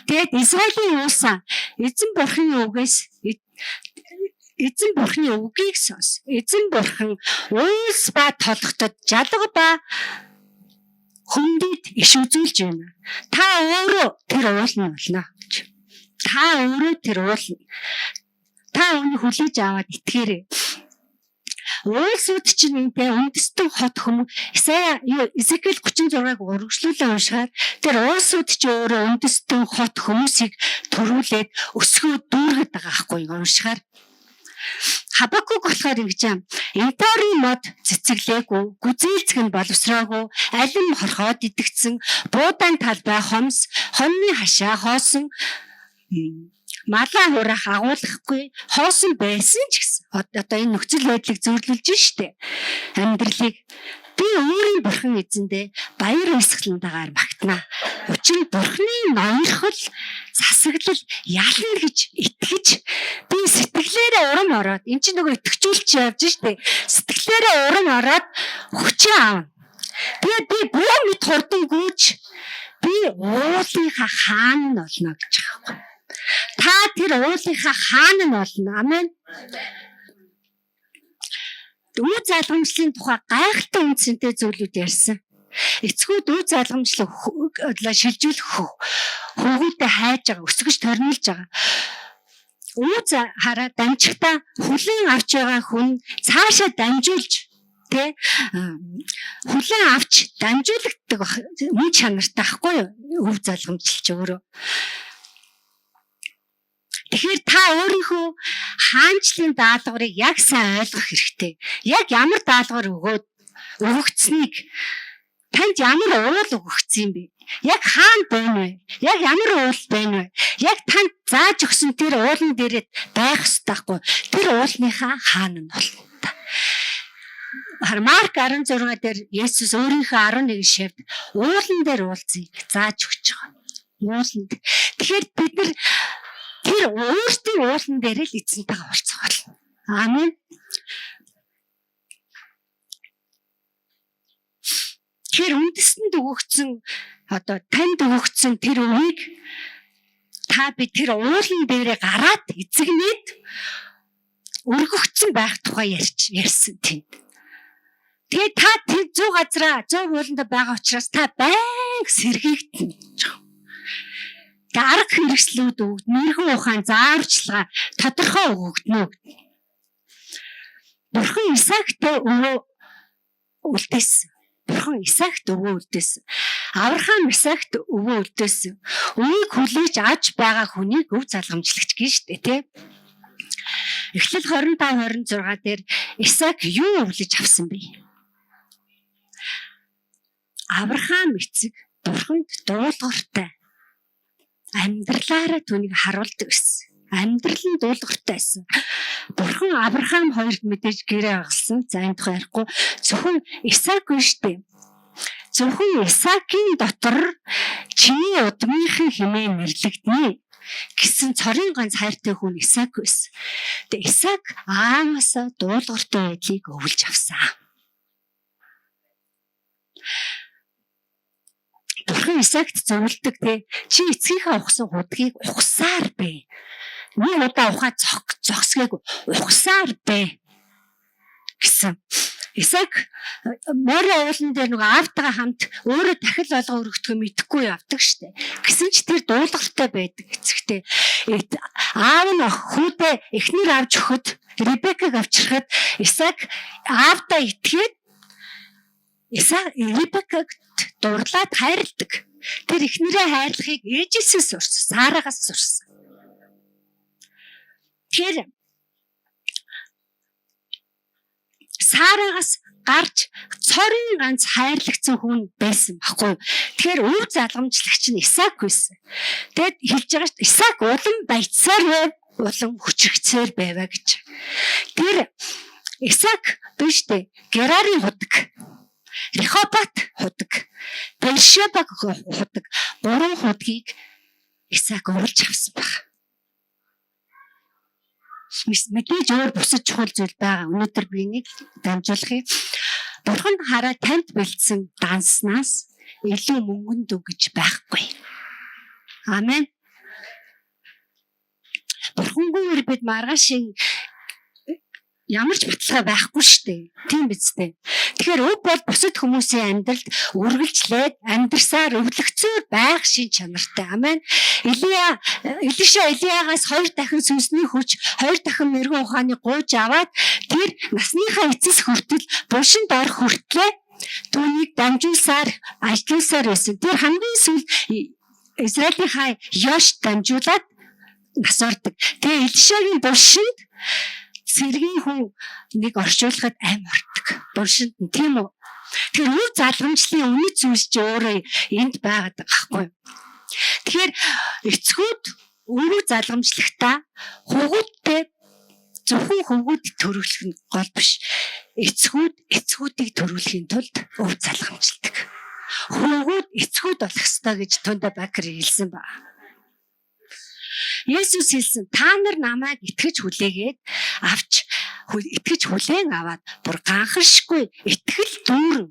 Тэгээд Израилийн уусаа эзэн бурхны үгийг сонс. Эзэн бурхан уус ба толготод жалга ба хүндэд иш үзүүлж байна. Та өөрөө тэр уулна болно гэж. Та өөрөө тэр уулна. Та үүнийг хүлээж аваад итгээрэй. Уусууд чинь энэ үндэстэн хот хүмүүс Изекиэл 36-г өргөжлүүлээ уншихаар тэр уусууд чинь өөрөө үндэстэн хот хүмүүсийг төрүүлээд өсгөө дүүргээд байгаа байхгүй уншихаар. Хабакук болохоор ингэж юм. Энторийн мод цэцэглээгүй, гүзээлцэг нь боловсроогүй, алим хорхоод идэгцэн, буудаан талбай хомс, хоньны хашаа хоосон, малаа хураах агуулгахгүй, хоосон байсан ч гэсэн. Одоо энэ нөхцөл байдлыг зөвлөлж штэ. Амьдралыг би өөрийн бурхан эзэндээ баяр баясгалантайгаар магтана. Учир нь бурхны ноёрхол засаглал ялна гэж итгэж би сэтгэлээрээ урам ороод эн чинь нөгөө итгэжүүлч явж штэ. Сэтгэлээрээ урам ороод хүчээ аавна. Тэгээд би бүү мэд хурдан гүйж би уулынхаа хаан нь болно гэж байгаа юм. Та тэр уулынхаа хаан нь болно. Амен. Үе залгамжлалын тухай гайхалтай үнцэнтэй зүйлүүд ярьсан. Эцгүүд үе залгамжлал шилжүүлэх хөвгүүдэд хайж байгаа, өсгөж торнилж байгаа. Үе хараа дамжихтаа хүлээн авч байгаа хүн цаашаа дамжуулж тэ хүлээн авч дамжуулагддаг үе чанартай байхгүй юу? Үе залгамжлалч өөрөө. Тэгэхээр та өөрийнхөө хаанчлалын даалгаврыг яг сайн ойлгох хэрэгтэй. Яг ямар даалгавар өгөгдсөнийг танд ямар уул өгөгдсөн юм бэ? Яг хаан байна вэ? Яг ямар уул байна вэ? Яг танд зааж өгсөн тэр уулын дээрээ байх ёстой байхгүй. Тэр уулынхаа хаан нь болно. Марк 16 дээр Есүс өөрийнхөө 11 шавьд уулан дээр уулзыг зааж өгч байгаа. Ууланд. Тэгэхээр бид нар тэр өөртөө уулан дээр л эзэнтэйгээ уулзах болно. Аамен. Тэр үндэстэнд өгөгдсөн одоо танд өгөгдсөн тэр үгийг та би тэр уулан дээрээ гараад эзэгнээд өргөгдсөн байх тухай ярьсан тийм. Тэгээ та тэр 100 газараа 100 ууланд байгаа учраас та байнга сэргийгдэнэ. Арга хэрэгслүүд өгд, нэрхэн ухаан зааварчилгаа тодорхой өгөгднө. Бурхан Исаактай үлдээсэн. Бурхан Исаакт өвөө үлдээсэн. Авраам Исаакт өвөө үлдээсэн. Үнийг хүлээж авч байгаа хүнийг өв залгамжлагч гэж штэ тий. Эхлэл 25-26 дээр Исаак юу өвлөж авсан бэ? Авраам эцэг Бурханд дуулууртай амьдралаараа түүнийг харуулдаг гэсэн. Амьдрал нь дуулууртай байсан. Бурхан Авраам хоёрт мэдээж гэрээ агалсан. За энэ тухай ярихгүй. Зөвхөн Исаак биш үү? Зөвхөн Исаакийн дотор чиний удмынхан хэмээн нэрлэгдэнэ гэсэн цорын ганц хайртай хүн Исаак байсан. Тэгээ Исаак ааваасаа дуулууртай байдлыг өвлж авсан. Бурхан Исаакт зөвлөдөг те чи эцгийнхээ ухсан худгийг ухсаар бэ. Нэг удаа ухаа зогсгээгүй ухсаар бэ гэсэн. Исаак морь уулан дээр нөгөө аавтайгаа хамт өөрөө дахил олгоо өргөдгөө мэдэхгүй явдаг штэ. Гэсэн ч тэр дуулууртай байдаг эцэгтэй. Аав нь хүүдээ эхнэр авч өгөхөд Ребекаг авчирхад Исаак аавтаа итгээд Ребекаг дурлаад хайрладаг. Тэр эхнэрээ хайрлахыг ээжээсээ сурсан, Сарагаас сурсан. Тэр Сарагаас гарч цорын ганц хайрлагцсан хүн байсан баггүй. Тэгэхээр өв залгамжлагч нь Исаак байсан. Тэгэд хэлж байгаа шүү дээ. Исаак улам баяцсаар байв, улам хүчрхцээр байваа гэж. Тэр Исаак биш дээ. Герарын худаг, Рехобот худаг, Бершебаг худаг, 3 худгийг Исаак өвлж авсан баг. Мэдээж өөр бусад чухал зүйл байгаа. Өнөөдөр би нэг дамжуулахыг. Бурхан хараа танд бэлдсэн данснаас илүү мөнгөнд өгж байхгүй. Амен. Бурхангүй бид маргаашийн ямар ч баталгаа байхгүй шүү дээ. Тийм биз дээ. Тэгэхээр өв бол бусад хүмүүсийн амьдралд үргэлжлээд амьдрсаар өвлөгцөөр байх шин чанартай. Амен. Илиягаас 2 дахин сүнсний хүч, 2 дахин мэрэгэн ухааны гууж аваад тэр насныхаа эцэс хүртэл булшинд орох хүртлээ түүнийг дамжуулсаар ажилласаар байсан. Тэр хамгийн сүүлд Израилийнхаа Ёш дамжуулаад нас ордог. Тэгээ Илишагийн булшинд сэргийн хүн нэг орчуулахад аим ортог. Булшинд нь тийм үү? Тэгэхээр үе залгамжлын үнэт зүйлс чи өөрөө энд байгаад байгаа байхгүй. Тэгэхээр эцгүүд өөрөө залгамжлагтаа хугуудтай зөвхөн хугууд төрүүлэх нь гол биш. Эцгүүдийг төрүүлэхийн тулд өв залгамжладаг. Хугууд эцгүүд болох ёстой гэж Тонда Бакер хэлсэн ба. Есүс хэлсэн та нар намайг итгэж хүлээгээд итгэж хүлээн аваад бүр ганхаршгүй итгэл дүүрэн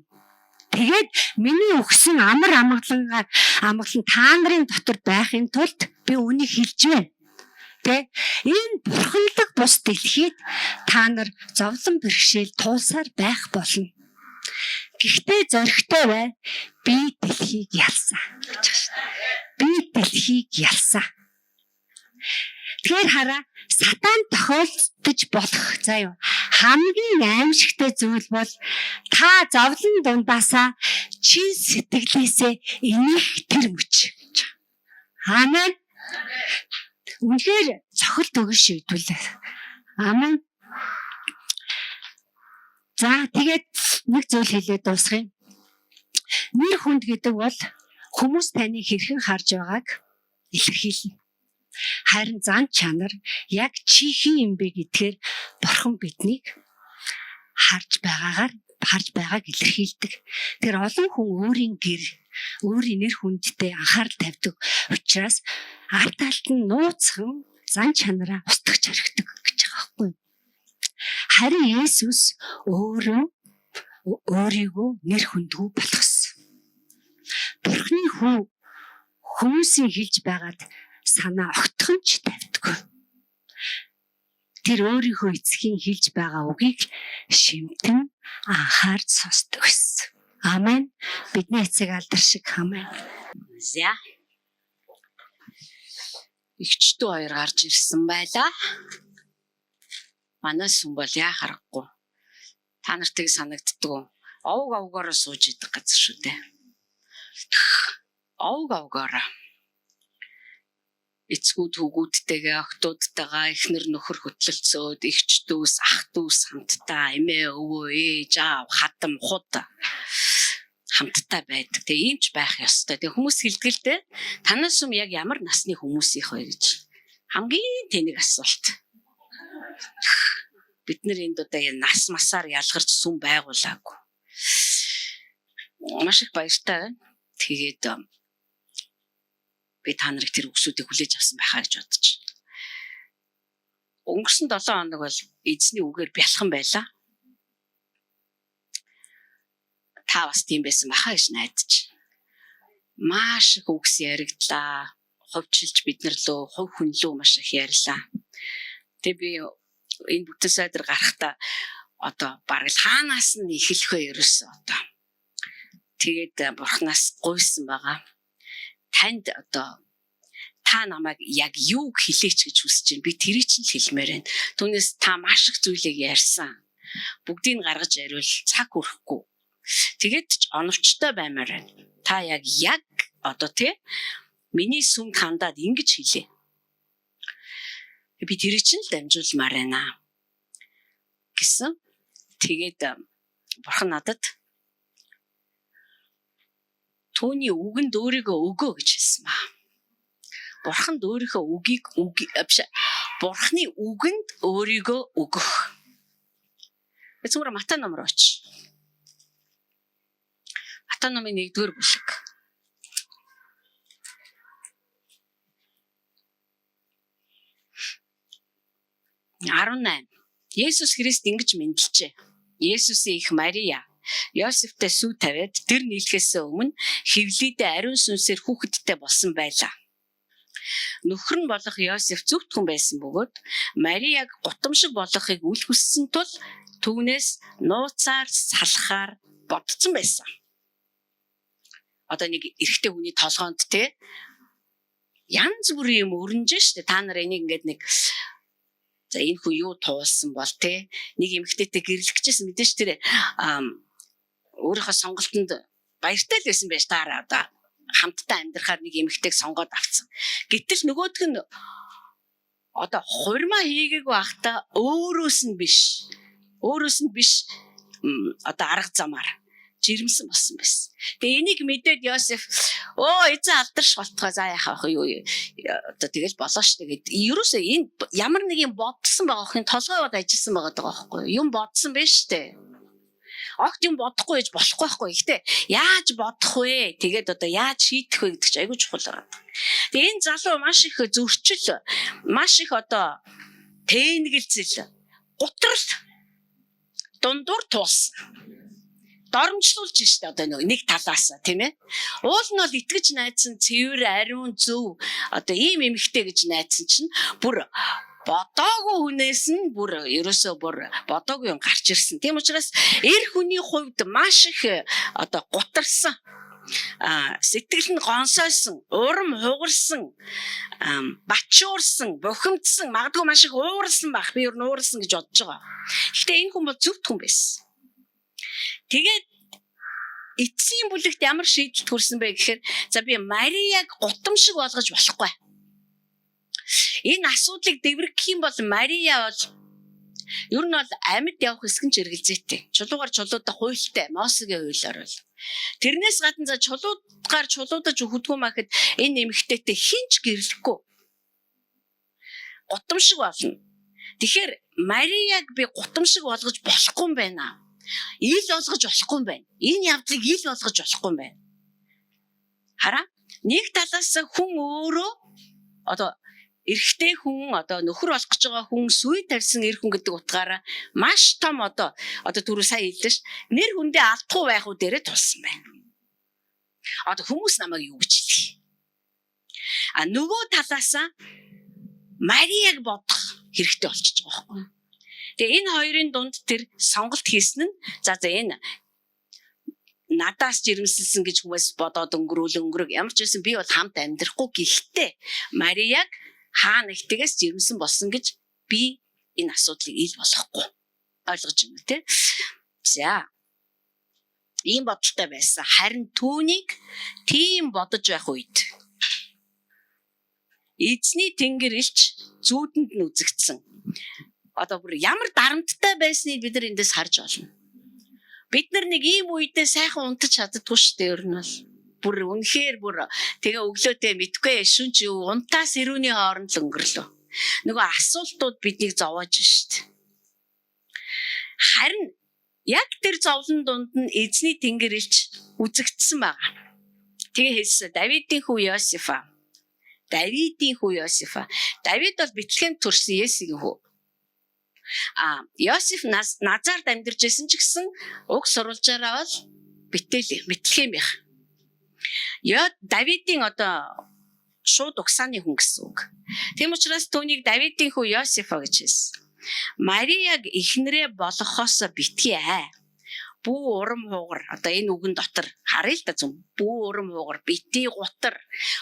тэгээд миний өгсөн амар амгалан та нарын дотор байхын тулд би үнийг хэлж байна. Тэ энэ бурханлаг бус дэлхийд та нар зовлон бэрхшээл туулсаар байх болно. Гэхдээ зоригтой бай. Би дэлхийг ялсан гэж байна шүү дээ. Би дэлхийг ялсан. Тэгэхээр хараа сатан тохиолдож болох хамгийн аимшигтай зүйл бол та зовлон дундаасаа чин сэтгэлээсээ энийг тэр мөч. Амен. Үнэхээр цохилт өгөн шийдвүлээ. Амен. За тэгээд нэг зүйл хэлээд дуусгая. Нэр хүнд гэдэг бол хүмүүс таныг хэрхэн харж байгааг илэрхийлнэ. Харин зан чанар яг чи хин юм бэ гэдгээр Бурхан биднийг харж байгааг илэрхийлдэг. Тэр олон хүн өөрийн нэр хүндтэй анхаарал тавьдаг учраас ард талд нь нууцхан зан чанараа устгах зоригтой гэж байгаа байхгүй. Харин Есүс өөрийгөө нэр хүндгүй болгосон. Бурхны хүү хүмүүсийн хэлж байгаад санаа огтхон ч тавьдаггүй. Тэр өөрийнхөө эцгийн хэлж байгаа үгийг шимтэн анхаарч сонсдог гэсэн. Амен. Бидний эцэг алдар шиг амен.
За. Игчдүү хоёр гарч ирсэн байлаа. Манаас хүн бол яа харахгүй. Та нартыг санагддаг уу? овг овгоор сууж идэг газар шүү дээ. Овг овгоор эцгүүд хүүгүүдтэйгээ охтуудтайгаа эхнэр нөхөр хөтлөлцөөд эгч дүүс ах дүүс хамтдаа эмээ өвөө ээж аав хатам худ хамтдаа байдаг. Тэгээ ийм ч байх ёстой. Тэгээ хүмүүс хэлдэг л дээ. Танаас юм яг ямар насны хүмүүсийнх вэ гэж. Хамгийн тэнэг асуулт. Бид нар энд одоо нас масаар ялгарч сүм байгуулаагүй. Маш их баяртай байна. Тэгээд би та нарыг тэр үгсүүдийг хүлээж авсан байхаа гэж бодож. Өнгөрсөн 7 хоног бол эзний үгээр бялхан байлаа. Та бас тийм байсан байхаа гэж найдаж. Маш их үгс яригдлаа. Ховчилж бид нар лөө хувь хүн лөө маш их ярьлаа. Тэгээ би энэ бүтэн сайдар гарахдаа одоо бараг л хаанаас нь эхлэх вэ ерөөсөө одоо. Тэгээд бурхнаас гуйсан байгаа. Танд одоо та намайг яг юу хэлээч гэж хүсэж байна. Би тэрийг чинь хэлмээр байна. Түүнээс та маш их зүйлийг ярьсан. Бүгдийг гаргаж яриул цаг өрөхгүй. Тэгээд ч оновчтой баймаар байна. Та яг одоо миний сүмд хандаад ингэж хэлээ. Би тэрийг чинь л дамжуулмаар байна гэсэн. Тэгээд бурхан надад түүний үгэнд өөрийгөө өгөө гэж хэлсэн ба. Бурханд өөрийнхөө Бурханы үгэнд өөрийгөө өгөх. Эцгээр Матай ном руу оч. Матай номын 1-р бүлэг. Есүс Христ ингэж мэндэлжээ. Есүсийн эх Мария Йосефтэй сүү тавиад тэр нийлэхээс өмнө хевлийдээ ариун сүнсээр хүүхэдтэй болсон байлаа. Нөхөр нь болох Йосеф зөвхт хүн байсан бөгөөд Марияг гутамшиг болгохыг үл хүссэн тул түүнээс нууцаар салахаар бодсон байсан. Одоо нэг эрэгтэй хүний толгоонд янз бүрийн юм өрнөж штэ. Та нар энийг ингээд нэг за энэ хүн юу туулсан бол нэг эмэгтэйтэй гэрлэхжсэн мэдээж тэр өөрийнхөө сонголтонд баяртай л байсан байж таараа одоо хамтдаа амьдрахаар нэг эмэгтэйг сонгоод авцсан. Гэтэл нөгөөх нь одоо хурмаа хийгээгүй байхдаа өөрөөс нь биш одоо арга замаар жирэмсэн болсон байсан. Тэгээ энийг мэдээд Йосеф эзэн алдарш болтгоо за яхах юу одоо тэгэл болоо ш тэгээд ерөөсөө энэ ямар нэг юм бодсон байгаа хин толгой бод ажилласан байгаа байхгүй юм бодсон байж штэ. Огт юм бодохгүй гэж болохгүй байхгүй. Гэхдээ яаж бодох вэ? Тэгээд одоо яаж шийдэх вэ гэдэг чинь айгүй чухал байна. Тэгээ энэ залуу маш их зөрчил, маш их одоо тэнэгэлзэл, гутрал дундуур туулсан. Доромжлуулж штэ одоо нэг талаас тийм ээ. Уул нь бол итгэж найдсан цэвэр ариун зөв одоо ийм эмэгтэй гэж найдсан чинь бүр бодоогүй хүнээс нь бүр ерөөсөө бүр бодоогүй юм гарч ирсэн. Тийм учраас эр хүний хувьд маш их одоо гутарсан. Сэтгэл нь гонсойсон, урам хугарсан, бачуурсан, бухимдсан, магадгүй маш их уурсан байх. Би ер нь уурсан гэж бодож байгаа. Гэхдээ энэ хүн бол зөвхт хүн байсан. Тэгээд эцсийн бүлэгт ямар шийдэлт хүрсэн бэ гэхээр за би Марияг гутамшиг болгож болохгүй. Энэ асуудлыг дэврэгэх юм бол Мария бол ер нь бол амьд явах эсгэн чиргэлзээтэй. Чулуугаар чулуудаа хуйлтай, Мосегийн хуулиар бол. Тэрнээс гадна за чулуудаж өгдөггүй махад энэ эмэгтэйтэй хинч гэрлэхгүй. Гутамшиг болно. Тэгэхээр Марияг би гутамшиг болгож болохгүй юм байна. Ил болгож болохгүй юм байна. Энэ явдлыг ил болгож болохгүй юм байна. Хараа? Нэг талаас хүн өөрөө одоо эрэгтэй хүн одоо нөхөр болох гэж байгаа хүн сүй тавьсан эр хүн гэдэг утгаараа маш том одоо түрүү сая хэллээ ш. Нэр хүндээ алдахгүй байх уу дээрээ тулсан байна. Одоо хүмүүс намайг юу гэж хэлэх? Нөгөө талаасаа Марияг бодох хэрэгтэй болчихж байгаа байхгүй. Тэгээ энэ хоёрын дунд тэр сонголт хийсэн нь за энэ надаас жирэмсэлсэн гэж хүмүүс бодоод өнгөрөг ямар ч байсан би бол хамт амьдрахгүй гэхдээ Марияг хаа нэгтгээс жирэмсэн болсон гэж би энэ асуудлыг ил болохгүй. Ойлгож байна тий? За. Ийм бодолтой байсан. Харин түүнийг тийм бодож байх үед эзний тэнгэр элч зүүдэнд нь үзэгдсэн. Одоо бүр ямар дарамттай байсныг бид нар эндээс харж байна. Бид нар нэг ийм үедээ сайхан унтаж чаддгүй шүү дээ. Ер нь бол бүр үнэхээр бүр тэгээ өглөөдөө мэдгүй шүнж юу унтаас ирүүний хооронд л өнгөрлөө. Нөгөө асуултууд биднийг зовоож шүү дээ. Харин яг тэр зовлон дунд нь эзний тэнгэр элч үзэгдсэн байгаа. Тэгээ хэлсэн Давидын хүү Йосефа. Давид бол Бэтлехэм төрсэн Есигийн хүү. Йосеф Назарт амьдарч байсан ч гэсэн уг сурвалжаараа бол Бэтлехэм байх. Давидын одоо шууд угсааны хүн гэсэн үг. Тийм учраас түүнийг Давидын хүү Йосефа гэж хэлсэн. Марияг эхнэрээ болгохоос битгий аа. Бүү урам хуугар одоо энэ үгэн дотор харъя л да зүм. Бүү урам хуугар битгий гутар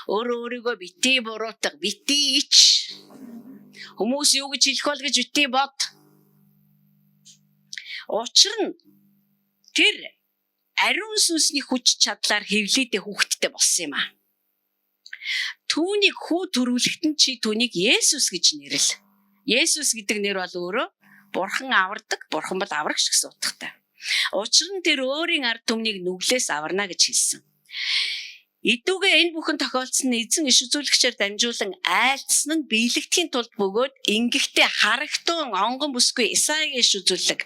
өөрийгөө битгий буруутга битгий ич. Хүмүүс юу гэж хэлэх бол гэж битгий бод. Учир нь тэр ариун сүнсний хүч чадлаар хэвлээдээ хүүхэдтэй болсон юм аа. Түүнийг хүү төрүүлэхэд нь чи түүнийг Есүс гэж нэрлэл. Есүс гэдэг нэр бол өөрөө Бурхан авардаг, Бурхан бол аврагч гэсэн утгатай. Учир нь тэр өөрийн ард түмнийг нүглээс аварна гэж хэлсэн. Идүүгээ энэ бүхэн тохиолдсон нь эзэн иш үзүүлэгчээр дамжуулан айлтсан нь биелэгдэхийн тулд бөгөөд ингэхдээ харагтун онгон бүсгүй Исаигийн иш үзүүлэг.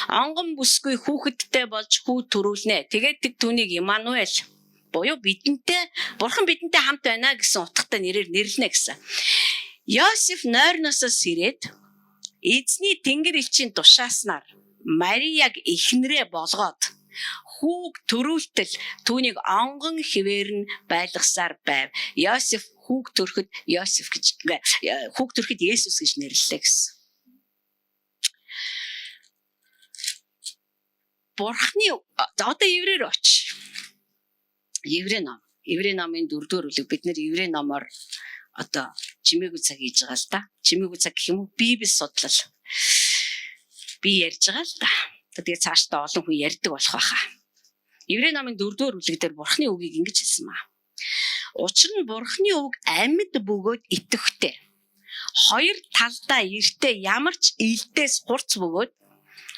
Онгон бүсгүй хүүхэдтэй болж хүү төрүүлнэ. Тэгээд түүнийг Имануэль буюу бидэнтэй Бурхан бидэнтэй хамт байна гэсэн утгатай нэрээр нэрлэнэ гэсэн. Йосеф нойрноосоос ирээд эзний тэнгэр элчийн тушааснаар Марияг эхнэрээ болгоод хүүг төрүүлтэл түүнийг онгон хിവэр нь байлгасаар байв. Йосеф хүүг төрөхөд Есүс гэж нэрлэлээ гэсэн. Бурхны одоо еврейр оч. Еврей номын 4-р бүлэг бид нэр еврей номоор одоо чимээгүй цаг хийж байгаа л да. Чимээгүй цаг гэх юм уу? Библи судлал. Би ярьж байгаа л да. Тэгээд цаашдаа олон хүн ярьдаг болох байхаа. Еврей номын 4-р бүлэг дээр Бурхны үгийг ингэж хэлсэн маа. Учир нь Бурхны үг амьд бөгөөд итгэвтэй. Хоёр талдаа эртээ ямар ч илдээс хурц бөгөөд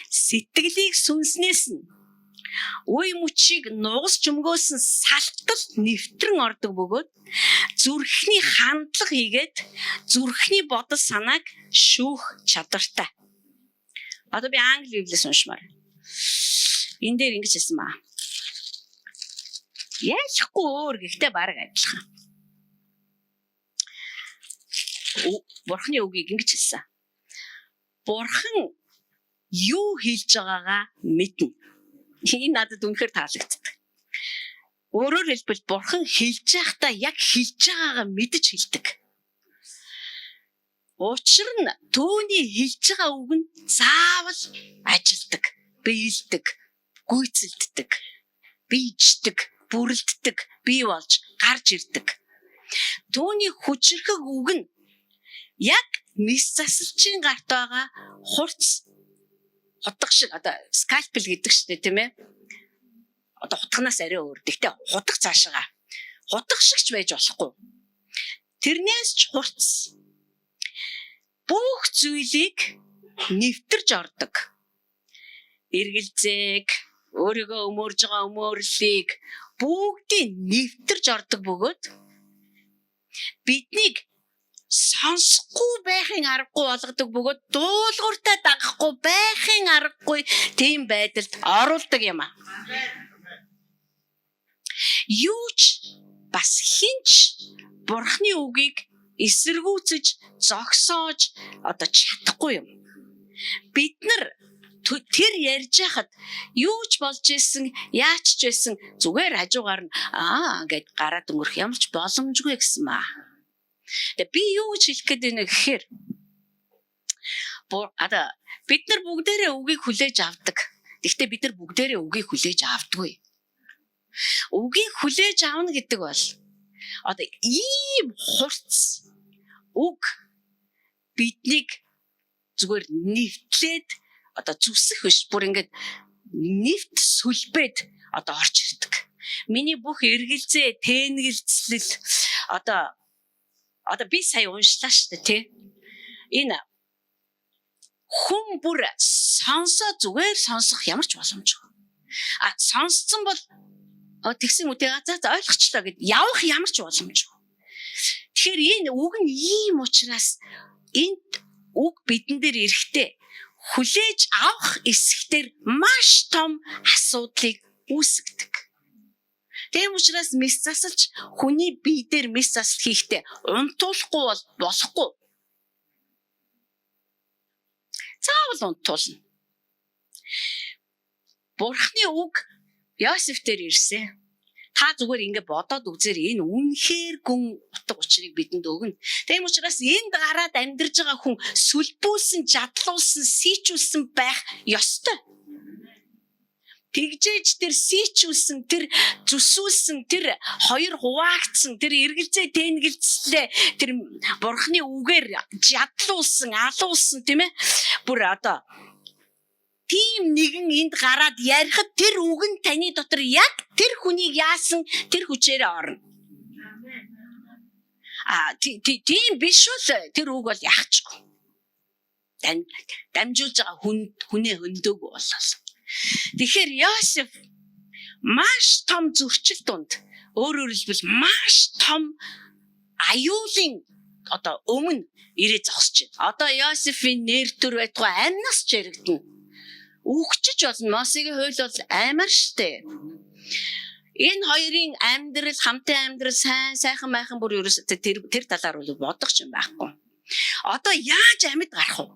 сэтгэлийг сүнснээс нь үе мөчийг нугас чөмгөөсөн салтал нэвтрэн ордог бөгөөд зүрхний хандлага хийгээд зүрхний бодол санааг шүүх чадвартай. Одоо би англи библиэс уншмаар. Энэ дээр ингэж хэлсэн маа. Ялахгүй өөр гэхдээ бараг адилхан. Бурхны үгийг ингэж хэлсэн. Бурхан юу хэлж байгаагаа мэднэ. Энэ надад үнэхээр таалагддаг. Өөрөөр хэлбэл Бурхан хэлж байхдаа яг хэлж байгаагаа мэдэж хэлдэг. Учир нь түүний хэлж байгаа үг нь заавал ажилдаг, биелдэг, гүйцэлддэг, биеждэг, бүрэлддэг, бий болж гарч ирдэг. Түүний хүчрхэг үг нь яг мис засалчийн гарт байгаа хурц хутга шиг одоо скальпел гэдэг шүү дээ тийм ээ. Одоо хутгнаас арай өөр. Гэхдээ хутга цаашаа. Хутга шигч байж болохгүй. Тэрнээс ч хурц бүх зүйлийг нэвтэрж ордог. Эргэлзээг, өөрийгөө өмөрж байгаа өмөөрлийг бүгдийг нэвтэрж ордог бөгөөд биднийг сонсохгүй байхын аргагүй болгодог бөгөөд дуулууртай дагахгүй байхын аргагүй тийм байдалд оруулдаг юм аа. Юуч бас хинч Бурхны үгийг эсэргүүцэж зогсоож одоо чадахгүй юм. Бид нар тэр ярьж байхад юу ч болж исэн, яач ч байсан зүгээр хажуугаар нь гэд гараад өнгөрөх ямар ч боломжгүй гэсэн маа. Тэгээ би юу гэж хэлэх гээд байна гэхээр бид нар бүгдээрээ үгийг хүлээж авдаг. Гэхдээ бид нар бүгдээрээ үгийг хүлээж авдаггүй. Үгийг хүлээж авна гэдэг бол одоо ийм хурц үг биднийг зүгээр нэвтлээд одоо зүсэх биш бүр ингээд нэвт сүлбээд одоо орж ирдэг. Миний бүх эргэлзээ, тэнэгэлцлэл одоо би сая уншлаа шүү дээ, тий. Энэ хүн бүр зүгээр сонсох ямар ч боломжгүй. Сонсцсон бол тэгсэн үтэй за ойлгочлоо гэд явах ямар ч боломжгүй. Тэгэхээр энэ үг нь ийм учраас энд үг бидэн дээр ирэхдээ хүлээж авах эсхтэр маш том асуудлыг үүсгэдэг. Тийм учраас мис засалч хүний бие дээр мис засал хийхдээ унтуулахгүй бол болохгүй. Заавал унтуулна. Бурхны үг Йосеф дээр ирсэн. Та зүгээр ингэ бодоод үзээр энэ үнэхээр гүн утга учирыг бидэнд өгнө. Тийм учраас энд гараад амьдарж байгаа хүн сүлбүүлсэн, жадлуулсан, сийчүүлсэн байх ёстой. Тэгжээж тэр сийчүүлсэн, тэр зүсүүлсэн, тэр хоёр хуваагдсан, тэр эргэлзээ тэнэгэлцлээ, тэр Бурхны үгээр жадлуулсан, алуулсан тийм ээ. Бүр одоо тийм нэгэн энд гараад ярихад тэр үг нь таны дотор яг тэр хүнийг яасан тэр хүчээрээ орно. Тийм биш үү? Тэр үг бол яахчгүй. Дамжуулж байгаа хүнээ хөндөөг болол. Тэгэхээр Йосеф маш том зөрчил донд, өөрөөр хэлбэл маш том аюулын одоо өмнө ирээ зогсож байна. Одоо Йосефийн нэр төр байтугай амнаас ч яригдана. Үхчиж болно. Мосегийн хууль бол аймар штэ. Энэ хоёрын амьдрал, хамтын амьдрал, сайхан майхан бүр ерөөсөө тэр талаар бол бодох ч юм байхгүй. Одоо яаж амьд гарах вэ?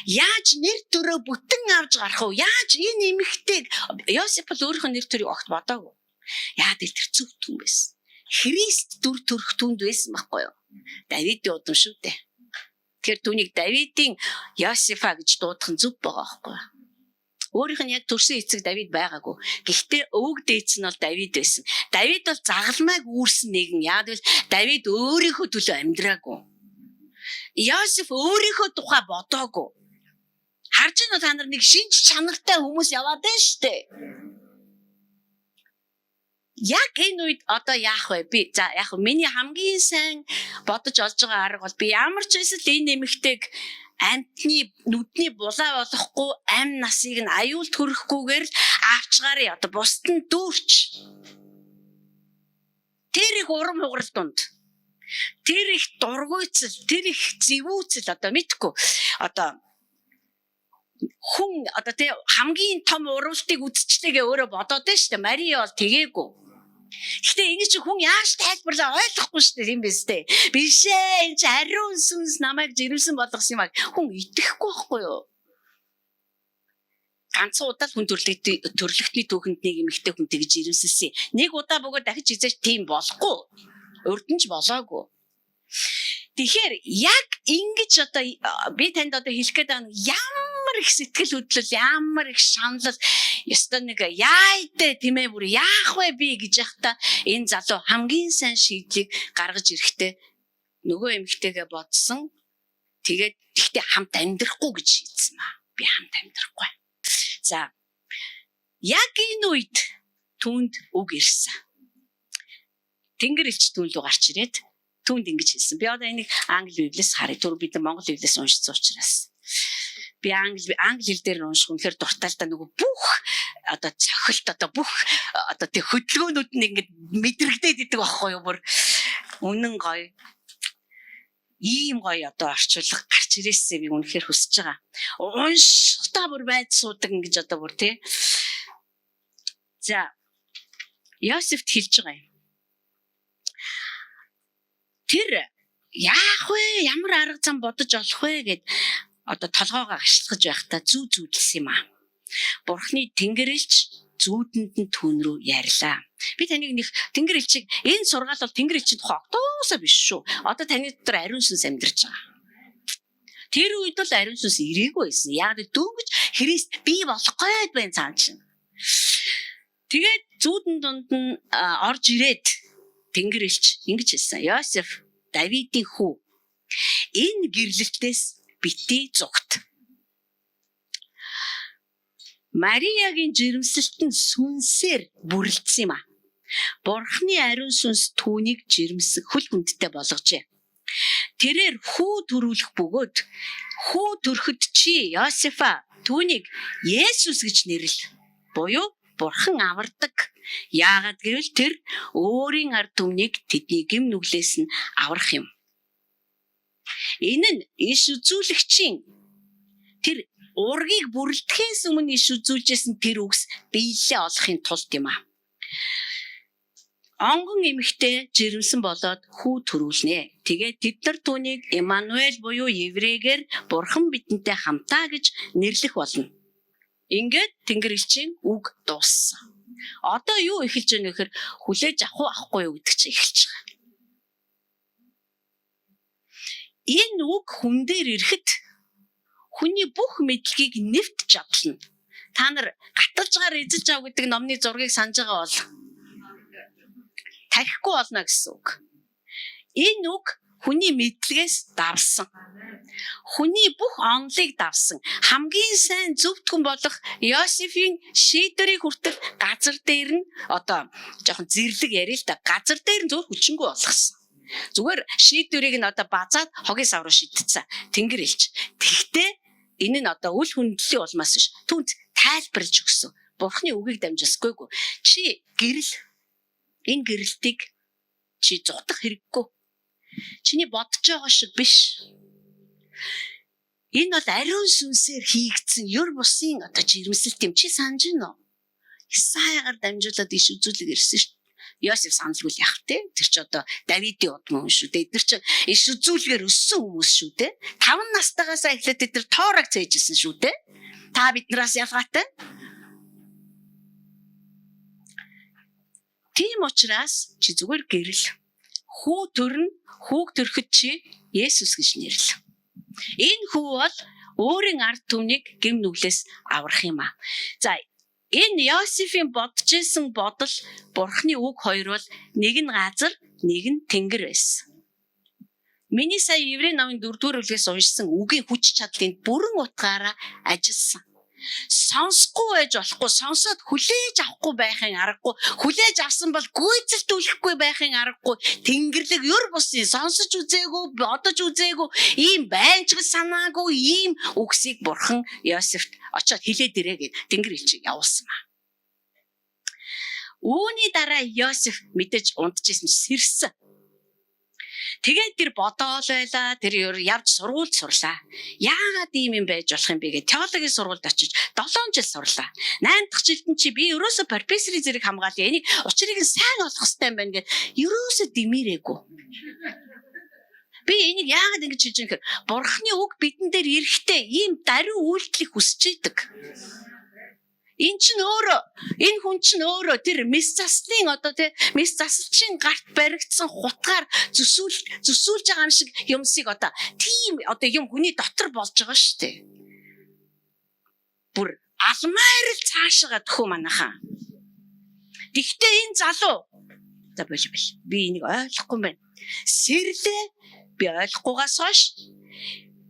Яаж нэр төрөө бүтэн авч гарах вэ? Яаж энэ эмэгтэйг Йосеф бол өөрийнхөө нэр төрийг огт бодоогүй. Яа тэр зөв түн байсан. Христ дүр төрх түнд байсан байхгүй юу? Давидын удам шүү дээ. Тэгэхээр түүнийг Давидын Йосефа гэж дуудах нь зөв байгаа байхгүй юу? Өөрийнх нь яг төрсөн эцэг Давид байгаагүй. Гэхдээ өвөг дээдс нь бол Давид байсан. Давид бол загалмайг үүрсэн нэгэн. Яг л Давид өөрийнхөө төлөө амьдраагүй. Йосеф өөрийнхөө тухай бодоогүй. Харж байна уу та нар нэг шинж чанартай хүмүүс яваад байна шүү дээ. Яг энэ үед одоо яах вэ? Би яг миний хамгийн сайн бодож олж байгаа арга бол би ямар ч байсан л энэ нэмэгтэйг амтны нүдний булаа болохгүй ам насыг нь аюулт хүрэхгүйгээр авчгаарыг одоо бусд нь дүүрч. Тэр их урам хугарал донд. Тэр их дургуйцал, тэр их зэвүүцэл одоо мэдхгүй. Одоо хүн одоо тэг хамгийн том уралдыг үзчихлээгээ өөрөө бодоод байна шүү дээ. Мари бол тэгээгүй. Гэхдээ энэ чинь хүн яаж тайлбарлаа ойлгохгүй шүү дээ, тийм биз дээ. Биш ээ, энэ чинь ариун сүнс намайг жирэмсэн болгосон юм аа. Хүн итгэхгүй байхгүй юу? Ганцхан удаа хүн төрлөختний түүхэнд нэг эмэгтэй хүн тэгж жирэмсэлсэн. Нэг удаа бөгөөд дахиж хизээч тийм болохгүй. Урднч болоогүй. Тэгэхээр яг ингэж одоо би танд одоо хэлэх гээд байгаа нь ямар их сэтгэл хөдлөл, ямар их шаналл, ёстой нэг яайдэ тийм ээ бүр яах вэ би гэж яхта энэ залуу хамгийн сайн шийдлийг гаргаж ирэхдээ нөгөө эмэгтэйгээ бодсон. Тэгээд тэгтээ хамт амьдрахгүй гэж шийдсэн маа. Би хамт амьдрахгүй. За яг энэ үед түүнд үг ирсэн. Тэнгэр элч түүнд рүү гарч ирээд түүнд ингэж хэлсэн. Би одоо энийг англи библиэс харъя. Түр бид монгол библиэс уншсан учраас. Би англи хэл дээр унших үнэхээр дуртай л да нөгөө бүх одоо цохилт одоо бүх одоо тэг хөдөлгөөнүүд нь ингэж мэдрэгдээд идэг байхгүй юу бүр үнэн гоё. Ийм гоё одоо орчуулга гарч ирээсээ би үнэхээр хүсэж байгаа. Уншихтаа бүр байд суудаг ингэж одоо бүр тий. За Йосефт хэлж байгаа юм. Тэр яах вэ? Ямар арга зам бодож олох вэ гэд одоо толгоогоо гашлагж байхдаа зүүдэлсэн юм аа. Бурхны тэнгэрэлч зүүдэнд нь түүн рүү ярьлаа. Би таныг нэг тэнгэрэлчийг энэ сургаал бол тэнгэрэлчийн тухай огтоосоо биш шүү. Одоо таны дотор ариун сүнс амьдарч байгаа. Тэр үед бол ариун сүнс ирээгүй байсан. Яг дөнгөж Христ бий болох гээд байна цаан чинь. Тэгээд зүүдэн дунд нь орж ирээд тэнгэрэлч ингэж хэлсэн. Йосеф Давидын хүү. Энэ гэрлэлтээс бити зүгт. Мариагийн жирэмсэлт нь сүнсээр бүрлдсэн юм а. Бурхны ариун сүнс түүнийг жирэмсэх хөл хүндтэй болгожээ. Тэрээр хүү төрүүлэх бөгөөд хүү төрөхөд чи Йосефа түүнийг Есүс гэж нэрлэл. Буюу Бурхан авардаг. Яагаад гэвэл тэр өөрийн ард түмнийг тэдний гэм нүглээс нь аврах юм. Энэ нь иш үзүүлэгчийн тэр ургийг бүрлдэхээс өмнө иш үзүүлжсэн тэр үгс биелэлээ олохын тулд юм а. Онгон эмэгтэй жирэмсэн болоод хүү төрүүлнэ. Тэгээд тэд нар түүнийг Иммануэль буюу еврейгээр Бурхан бидэнтэй хамтаа гэж нэрлэх болно. Ингээд Тэнгэр элчийн үг дууссан. Одоо юу эхэлж байгаа нөхөр хүлээж авахгүй юу гэдэг чинь эхэлж байгаа. Энэ үг хүн дээр ирэхэд хүний бүх мэдлэгийг нэвт чадлна. Та нар гаталжгаар эзэж ав гэдэг номны зургийг санаж байгаа бол тарихгүй болно гэсэн үг. Энэ үг хүний мэдлэгээс давсан. Хүний бүх онолыг давсан. Хамгийн сайн зөвхөн болох Йосефийн шийдвэрийг хүртэл газар дээр нь одоо жоохон зэрлэг яриа л да. Газар дээр нь зөвхөн хүчингүй болгосон. Зүгээр шийдвэрийг нь одоо базаад хогийн сав руу шийдтсэн. Тэнгэр элч. Тэгтээ энэ нь одоо үл хүндлэлийн улмаас биш. Түнц тайлбарлаж өгсөн. Бурхны үгийг дамжсаггүй. Чи гэрэл энэ гэрэлтийг чи зутах хэрэггүй. Чиний бодож байгаа шиг биш. Энэ бол ариун сүнсээр хийгдсэн ёр бусын одоо жирэмсэлт юм. Чи санаж байна уу? Исаягаар дамжуулаад иш үзүүлэг ирсэн шүү. Йосеф саналгүй яах вэ? Тэр чи одоо Давидын удмын хүн шүү дээ. Эдгээр чи иш үзүүлгээр өссөн хүмүүс шүү дээ. 5 настайгаас эхлээд эдгээр тоорог цээжсэн шүү дээ. Та биднээс ялгаатай. Тийм учраас чи зүгээр гэрэл. Хүү төрн, хүүг төрөхөд чи Есүс гэж нэрлэ. Энэ хүү бол өөрийн ард түмнийг гэм нүглээс аврах юм а. За энэ Йосефийн бодож исэн бодол Бурхны үг хоёр бол нэг нь газар, нэг нь тэнгэр байсан. Миний сая Еврей номын 4-р бүлгээс уншсан үгийн хүч чадлын бүрэн утгаараа ажилласан. Сонсохгүй байж болохгүй, сонсоод хүлээж авахгүй байхын аргагүй, хүлээж авсан бол гүйцэлдүүлэхгүй байхын аргагүй, тэнгэрлэг ёр бусын сонсож үзээгүй, бодож үзээгүй, ийм байнчгал санаагүй ийм үгсийг Бурхан Йосефт очиод хэлээд ирээ гэд тэнгэр элчийг явуулсан ба. Үүний дараа Йосеф мэдээж унтжсэн сэрсэн. Тэгээд тэр бодоол байла, тэр явж сургуульд сурлаа. Яагаад ийм юм байж болох юм бэ гэж теологийн сургуульд очиж 7 жил сурлаа. 8 дахь жилд нь чи би ерөөсө профессорын зэрэг хамгаалъя. Энийг учрыг нь сайн олох хэрэгтэй юм байна гэд ерөөсө димээрээгүй. Би энийг яагаад ингэж хийж байгаа юм гэхээр Бурхны үг бидэн дээр ирэхдээ ийм даруй үйлдэлийг хүсэж идэг. Энэ ч өөрөө, энэ хүн ч өөрөө тэр мис заслын одоо тэр мис заслчин гарт баригдсан хутгаар зүсүүлж байгаа юм шиг юмсыг одоо тийм одоо юм хүний дотор болж байгаа шүү дээ. Бүр алмаар л цаашаа төхөө манайхаа. Тэгтээ энэ залуу за болов би энийг ойлгохгүй юм байна. Сэрлээ би ойлгохгүйгаас хойш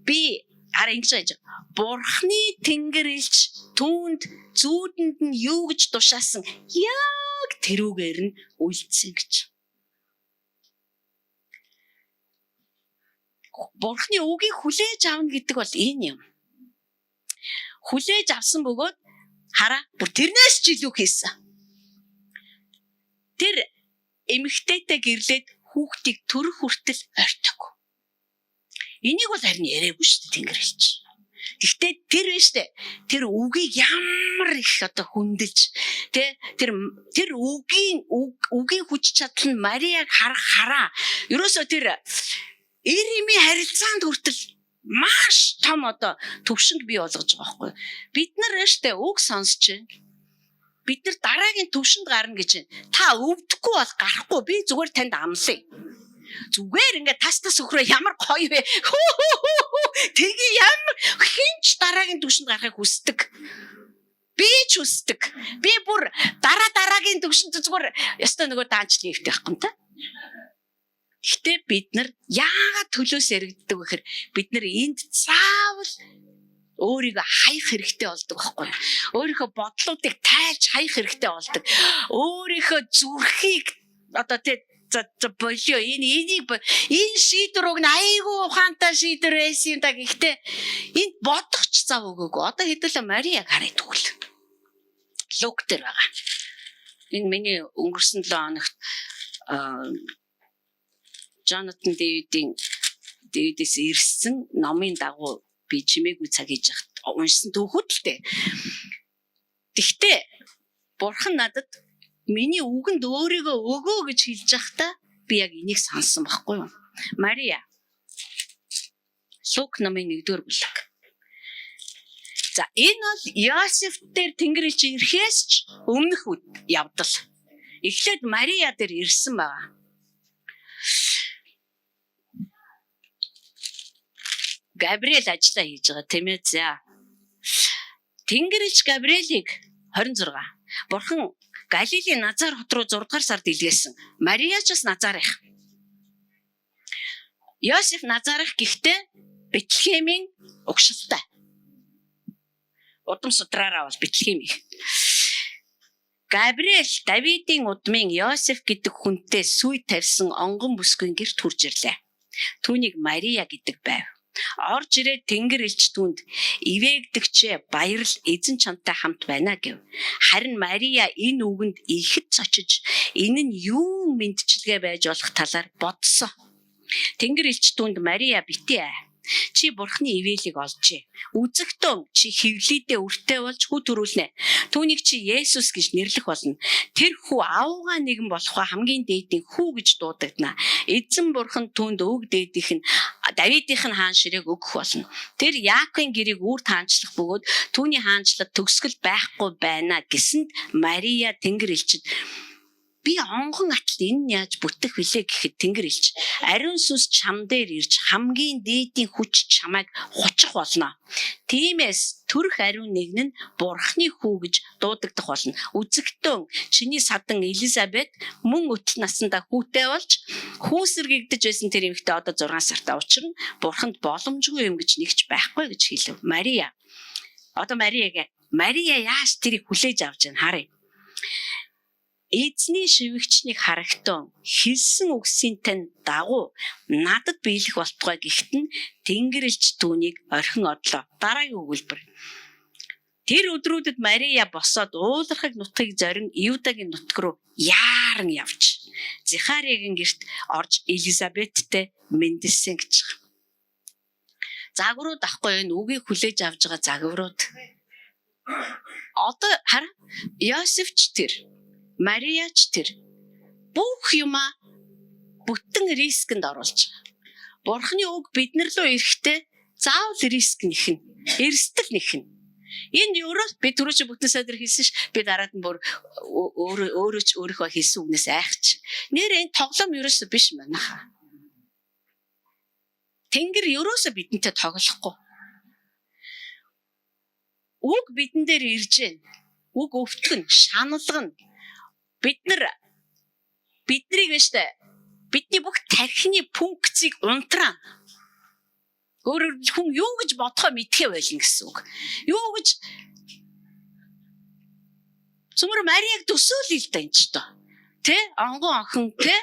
би араа ингэж яаж Бурхны тэнгэр элч түүнд зүүдэнд нь юу гэж тушаасан яг тэрүүгээр нь үйлдсэн гэж. Бурхны үгийг хүлээж авна гэдэг бол энэ юм. Хүлээж авсан бөгөөд хараа бүр тэрнээс ч илүү хийсэн. Тэр эмэгтэйтэй гэрлээд хүүхдийг төрөх хүртэл ойртоогүй. Энийг бол харин яриаггүй шүү дээ тэнгэр элч. Гэхдээ тэр биш дээ. Тэр үгийг ямар их одоо хүндэлж тэр үгийн хүч чадал нь Мариаг хараа. Ерөөсөө тэр Иремийн харилцаанд хүртэл маш том одоо төвшинг бий болгож байгаа байхгүй. Бид нар штэ үг сонсч байна. Бид нар дараагийн төвшөнд гарна гэж байна. Та өвдөхгүй бол гарахгүй. Би зүгээр танд амлая. Зүгээр ингээд тас өхрөө ямар гоё вэ? Тэгээ ямар хинч дараагийн төвшөнд гарахыг хүсдэг. Би ч хүсдэг. Би бүр дараагийн төвшөнд зүгээр ястаа нөгөө даанчлын өвтэй байхгүй юм та. Гэхдээ бид нар яагаад төлөөс яригддаг вэ гэхээр бид нар энд заавал өөрийгөө хаях хэрэгтэй болдог байхгүй. Өөрийнхөө бодлуудыг тайлж хаях хэрэгтэй болдог. Өөрийнхөө зүрхийг одоо болио энэ шийдвэр уг айгүй ухаантай шийдвэр байсан юм да. Гэхдээ энд бодохч зав өгөөгүй. Одоо хэдүүлээ Марияг хараад өгөл. Лук дээр байгаа. Энэ миний өнгөрсөн 7 хоногт Джонатан Дэвидээс ирсэн номын дагуу би чимээгүй цаг хийж хат уншсан түүхүүд л дээ. Тэгтээ Бурхан надад миний үгэнд өөрийгөө өгөө гэж хэлж байхдаа би яг энийг сонссон байхгүй юу? Мария. Лук номын 1-р бүлэг. За энэ бол Йосеф дээр Тэнгэр элч ирэхээс ч өмнөх явдал. Эхлээд Мария дээр ирсэн байгаа. Габриэл ажиллаа хийж байгаа тийм ээ. За. Тэнгэр элч Габриэлийг 26. Бурхан Галилийн Назар хот руу 6 дугаар сард илгээсэн. Мария ч бас Назарих. Йосеф Назарих гэхдээ Бэтлехемийн угшилтай. Удам судраараа бол Бэтлехемийг. Габриэл Давидын удмын Йосеф гэдэг хүнтэй сүй тавьсан онгон бүсгүй гэрт хурж ирлээ. Түүнийг Мария гэдэг байв. Орж ирээд Тэнгэр элч түүнд ивээгдэгчээ баярл эзэн чамтай хамт байна гэв. Харин Мария энэ үгэнд ихэд цочиж энэ нь юу мэдчилгээ байж болох талаар бодсон. Тэнгэр элч түүнд Мария битээ. Чи Бурхны ивэлийг олжээ. Үзэгтэн чи хевлийдээ өртөө болж хүү төрүүлнэ. Түүнийг чи Есүс гэж нэрлэх болно. Тэр хүү аавгаа нэгэн болохоо хамгийн дээдийн хүү гэж дуудагдана. Эзэн Бурхан түүнд өг дээдийнх нь Давидынх нь хаан ширээг өгөх болно. Тэр Яаковын гэрийг үүр таанчлах бөгөөд түүний хаанчлал төгсгөл байхгүй байна гэсэнд Мария Тэнгэр элчид би онгон атал энэ яаж бүтэх вүлээ гэхэд Тэнгэр элч ариун сүнс чам дээр ирж хамгийн дээдийн хүч чамайг хучих болно. Тиймээс төрх ариун нэгэн нь Бурхны хүү гэж дуудагдах болно. Үзэгтэн чиний садан Элизабет мөн өтөл наснда хүүтэй болж хүүсэргэгдэж байсан тэр эмэгтэй одоо 6 сартай учир нь Бурханд боломжгүй юм гэж нэгч байхгүй гэж хэлв. Мария. Одоо Мария яаж тэрийг хүлээж авч байна харъя. Эзний шивгчнийг харагтун хэлсэн үгсийн тань дагуу надад биелэх болтугай гэхтэн Тэнгэр элч түүнийг орхин одлоо. Дараагийн өгүүлбэр. Тэр өдрүүдэд Мария босоод уулархаг нутгийг зорин Юдагийн нутг руу яаран явж Захариагийн гэрт орж Элизабеттэй мэндэлсэн гэж. Загварууд ахгүй энэ үгийг хүлээж авж байгаа загварууд. Одоо хар Йосефч тэр Марияч тэр бүх юма бүтэн рискэнд оруулж байгаа. Бурхны үг биднэр рүү ирэхдээ заавал риск нэхнэ. Эрсдэл нэхнэ. Энэ ерөөс би түрүүч бүтэн сайдар хэлсэн ш. Би дараад нь бүр өөрийнхөө хэлсэн үгнээс айхч. Нэр энэ тоглоом ерөөсөө биш манайха. Тэнгэр ерөөсөө бидэнтэй тоглохгүй. Үг бидэн дээр ирж гэн. Үг өвтгөн, шаналган. Биднийг биштэй. Бидний бүх тархины функцийг унтраа. Өөрөөр хүн юу гэж бодохоо мэдхээ байлна гэсэн үг. Юу гэж Цөмөр Марияг төсөөлөл л да энэ ч тоо. Тэ? Онгон охин тэ?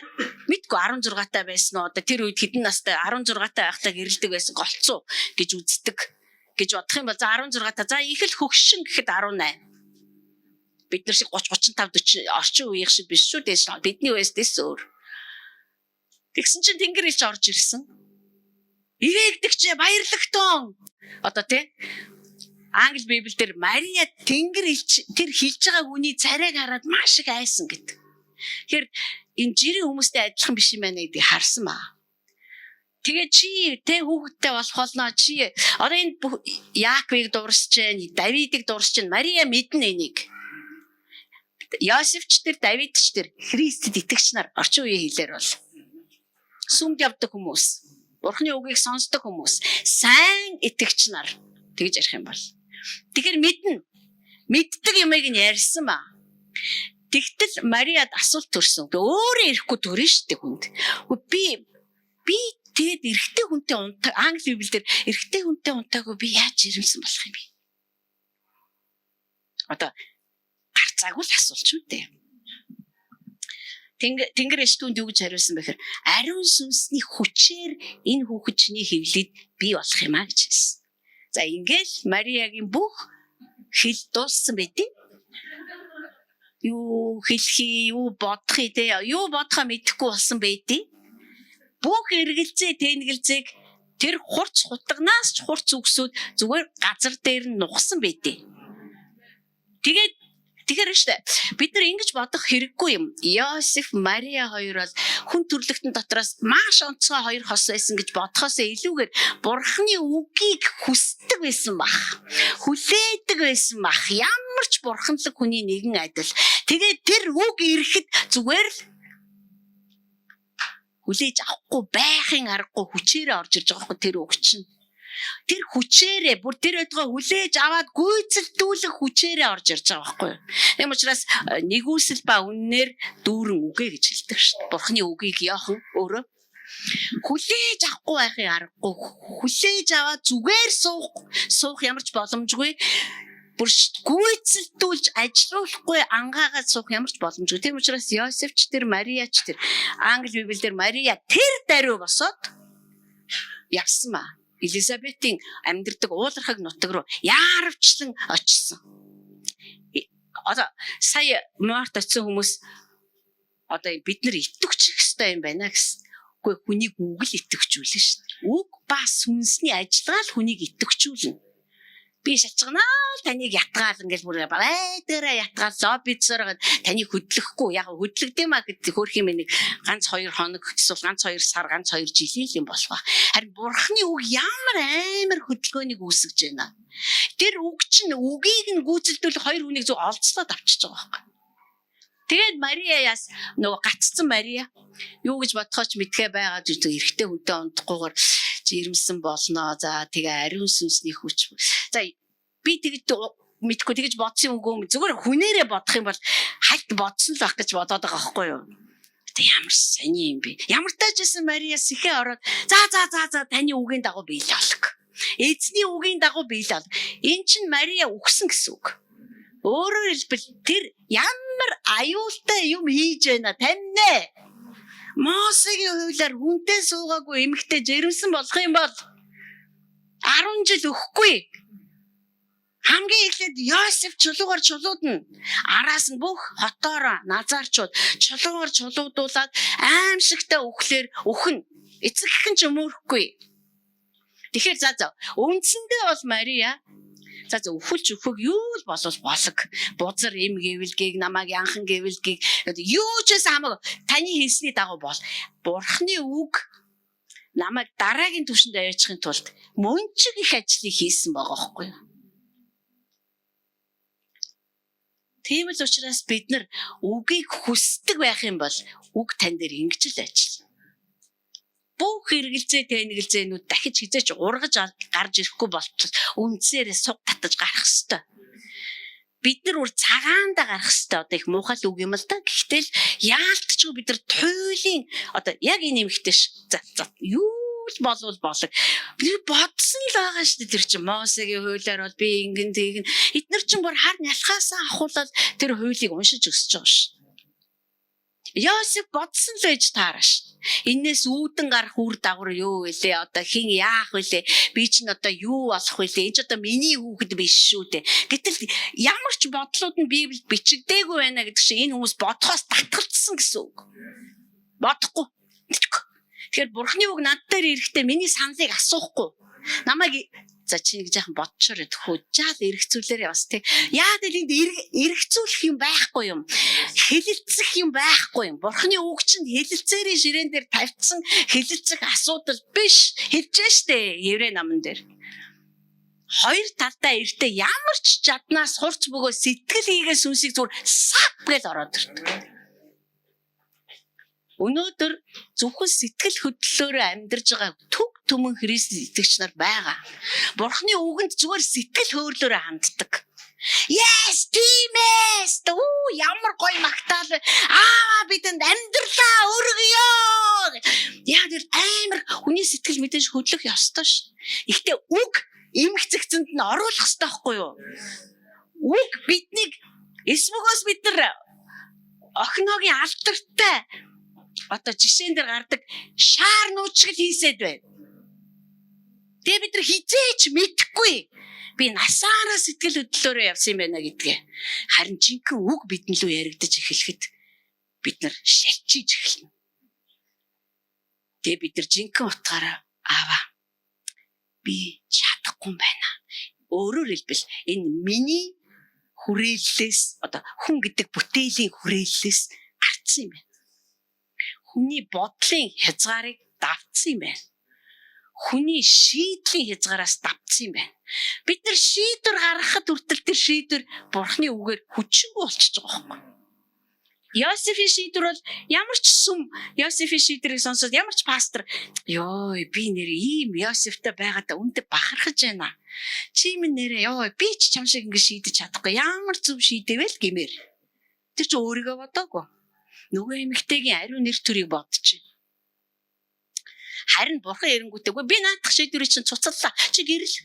Мэдгүй 16 таа байсан уу? Одоо тэр үед хэдэн настай 16 таа байхдаа гэрэлдэг байсан голцоо гэж үздэг. Гэж бодох юм бол за 16 таа. За их л хөгшин гэхэд 18. Бид нар шиг 30 35 40 орчин үеийн шиг биш шүү дээ. Бидний үеэс дэс өөр. Тэгсэн чинь Тэнгэр элч орж ирсэн. Ивээгдэгч баярлагтун. Одоо тий Англи Библиэлд Мария Тэнгэр элч тэр хэлж байгаа үний царайг хараад маш их айсан гэдэг. Тэгэхээр энэ жирийн хүмүүстэй адилхан биш юм байна гэдгийг харсан баа. Тэгээ чи тэ хүүхэдтэй болох болно чи одоо энэ Яаковыг дуурсаж байна, Давидыг дуурсаж байна. Мария мэднэ энийг. Йосефч тэр Давидч тэр Христэд итгэгч нар орчин үеийн хэлээр бол сүмд явдаг хүмүүс, Бурхны үгийг сонсдог хүмүүс, сайн итгэгч нар тэгж ярих юм бол. Тэгэхээр мэддэг юмыг нь ярьсан ба. Тэгтэл Мариад асуулт төрсөн. Өөрөө ирэхгүй төрнө шүү дээ хүнд. Би Тэгээд эрэгтэй хүнтэй унтаа англи библиэлд эрэгтэй хүнтэй унтаагүй би яаж жирэмсэн болох юм бэ? Одоо гарцаагүй л асуулч үү дээ. Тэнгэр эштүнд юу гэж хариулсан бэхээр ариун сүнсний хүчээр энэ хүүхэд чиний хэвлэлд бий болох юм а гэж хэлсэн. За ингээл Мариагийн бүх хэл дууссан байдیں۔ Юу хэлхий, юу бодохий те, юу бодохоо мэдэхгүй болсон байдیں۔ Бүх эргэлзээ тэнгэлзээг тэр хурц хутагнаас ч хурц үгсүүд зүгээр газар дээр нь нухсан байдیں۔ Тэгэхээр штэ бид нар ингэж бодох хэрэггүй юм. Йосеф, Мария хоёр бол хүн төрлөختөн дотроос маш онцгой хоёр хос байсан гэж бодхоосоо илүүгээр Бурхны үгийг хүсдэг байсан бах. Хүлээдэг байсан бах. Ямар ч бурханлаг хүний нэгэн адил. Тэгээд тэр үг ирэхэд зүгээр л хүлээж авахгүй байхын аргагүй хүчээрээ орж ирж байгаа хөө тэр үг чинь. Тэр хүчээрээ бүр тэр өдгөө хүлээж аваад гүйцэлдүүлэх хүчээрээ орж ирж байгаа байхгүй юу. Тийм учраас нэгүсэл ба үннээр дүүрэн үгээ гэж хэлдэг шүү дээ. Бурхны үгийг Иохан өөрөө хүлээж авахгүй байхын аргагүй хүлээж аваад зүгээр суух ямар ч боломжгүй бүр гүйцэлдүүлж ажилуулахгүй ангаагаад суух ямар ч боломжгүй. Тийм учраас Йосеф ч тэр Марияч тэр англи библиэлд Мария тэр даруй босоод явсан ба. Элизабетийн амьдардаг уулархаг нутаг руу яарвчлан очсон. Одоо сая Март очсон хүмүүс одоо бид нар итгэвч хэвээр юм байна гэсэн. Үгүй хүнийг үг л итгэвчүүлнэ шүү дээ. Үг ба сүнсний ажиллагаа л хүнийг итгэвчүүлнэ. Би шалчганаа таныг ятгаал ингээл бүр дээрээ ятгаал лоббицээр таныг хөдлөхгүй яг хөдлөгдөм а гэдэг хөрх юм нэг ганц 2 хоног эсвэл ганц 2 сар ганц 2 жилийн юм болох. Харин Бурхны үг ямар амар хөдөлгөөнийг үүсгэж байна. Тэр үг чинь үгийг нь гүйцэлдүүлэх хоёр хүнийг зөв олцлоод авчиж байгаа байхгүй. Тэгээд Мария яас нөгөө гаццсан Мария юу гэж бодхооч мэдхээ байгаа гэж эрэгтэй хүнтэй унтахгүйгээр жирэмсэн болно. За тэгээ ариун сүнсний хүч. За би тэгж мэдхгүй тэгж бодсон юм үгүй зүгээр хүнээрээ бодох юм бол хальт бодсон л байх гэж бодоод байгаа байхгүй юу. Тэ ямар сони юм бэ? Ямар таажсэн Мария сэхээ ороод за таны үгийн дагуу биелэл болог. Эзний үгийн дагуу биелэл бол. Эн чинь Мария үгсэн гэсэн үг. Өөрөөр хэлбэл тэр ямар аюултай юм хийж байна таньнэ. Мосегийн хуулиар хүнтэй суугаагүй эмэгтэй жирэмсэн болох юм бол 10 жил өгөхгүй. Хамгийн эхлээд Йосеф чулуугаар чулуудна. Араас нь бүх хотоороо назаарчууд чулуугаар чулуудуулаад аимшигтай өхнө. Эцэгхэн ч өмөрөхгүй. Тэгэхээр за үндсэндээ бол Мария за өвхөлж өөхөг юу л болов болог. Бузар эм гэвэлгийг намайг янхан гэвэлгийг юу ч гэсэн хамаагүй таны хэлсний дагуу бол. Бурхны үг намайг дараагийн түвшинд аваачихын тулд мөнчиг их ажлыг хийсэн байгаа байхгүй юу? Тийм л учраас бид нар үгийг хүсдэг байх юм бол үг тань дээр ингэж л ажиллана. Бүх хэрэгэлзээ тэнэгэлзээнүүд дахиж хизээч ургаж гарч ирэхгүй болтол үндсээрээ суг татаж гарах хэвээр. Бид нар үр цагаанда гарах хэвээр одоо их муухай л үг юм л да. Гэхдээ л яалтчгүй бид нар туйлын одоо яг энэ нэмэгтэй за юу л болов болог. Би бодсон л байгаа шүү дээ тэр чинь Мосегийн хуулиар бол би ингэн тэгнэ. Эднэр чинь бүр хар нялхаасаа ахуулаад тэр хуулийг уншиж өсөж байгаа шүү. Йосеф бодсон л ээж таараш. Иннээс үүдэн гарах үр дагавар юу вэ? Одоо хин яах вэ? Би чинь одоо юу болох вэ? Энд ч одоо миний хүүхэд биш шүү дээ. Гэтэл ямар ч бодлууд нь Библиэд бичигдээгүй байна гэдэг чинь энэ хүмүүс бодхоос татгалцсан гэсэн үг. Бодохгүй. Тэгэхээр Бурхны үг над дээр ирэхдээ миний саналыг асуухгүй. Намайг за чи нэг жоохон бодчоор хөжаал эргцүүлээрээ бас тий. Яад энд эргцүүлэх юм байхгүй юм. Хэлэлцэх юм байхгүй юм. Бурхны үг чинь хэлэлцээрийн ширээн дээр тавьсан хэлэлцэх асуудал биш. Хэлжээ штэ Еврей намн дээр. Хоёр талдаа эртээ ямар ч чаднаас хурц бөгөө сэтгэл хийгээ сүнсийг зүгээр сап гэж ороод ирдэг. Өнөөдөр зөвхөн сэтгэл хөдлөлөөрөө амьдарж байгаа төг төмөн Христ итгэгч нар байгаа. Бурхны үгэнд зүгээр сэтгэл хөдлөлөөрөө ханддаг. Yes, тиймээс. Ямар гоё магтаал. Бидэнд амьдралаа өргөё. Яг тэр амар хүний сэтгэл мэдээж хөдлөх ёстой ш. Гэхдээ үг эмгцэгцэнд нь оруулах ёстой байхгүй юу? Үг биднийг эсвэгөөс бид нар охиногийн алдартай одоо жишээн дээр гардаг шаар нууц шиг хийсэд байна. Тэгээ бид нар хизээч мэдэхгүй. Би насаараа сэтгэл хөдлөлөөрөө явсан юм байна гэдгээ. Харин жинхэнэ үг бидэн лөө яригдаж эхлэхэд бид нар шалчиж эхэлнэ. Тэгээ бид нар жинхэнэ утгаараа аава би чадахгүй юм байна. Өөрөөр хэлбэл энэ миний хүрээллээс одоо хүн гэдэг бүтээлийн хүрээллээс гарцсан юм байна. Хүний бодлын хязгаарыг давтсан юм байна. Хүний шийдлийн хязгаараас давтсан юм байна. Бид нар шийдвэр гаргахад хүртэл тэр шийдвэр Бурхны үгээр хүчингүй болчихж байгаа байхгүй. Йосефийн шийдвэр бол ямар ч сүм Йосефийн шийдвэрийг сонсоод ямар ч пастор ёо би нэр ийм Йосефтай байгаадаа үнэндээ бахархаж байна. Чи минь нэрээ ёо би ч чам шиг ингэ шийдэж чадахгүй ямар зөв шийдэвэл гэмээр. Тэр чи өөрийгөө бодоогүй. Нөгөө эмэгтэйгийн ариун нэр төрийг бодчих. Харин Бурхан эренгүүтэйгүй би наадах шийдвэрийг чинь цуцаллаа. Чи гэрэл.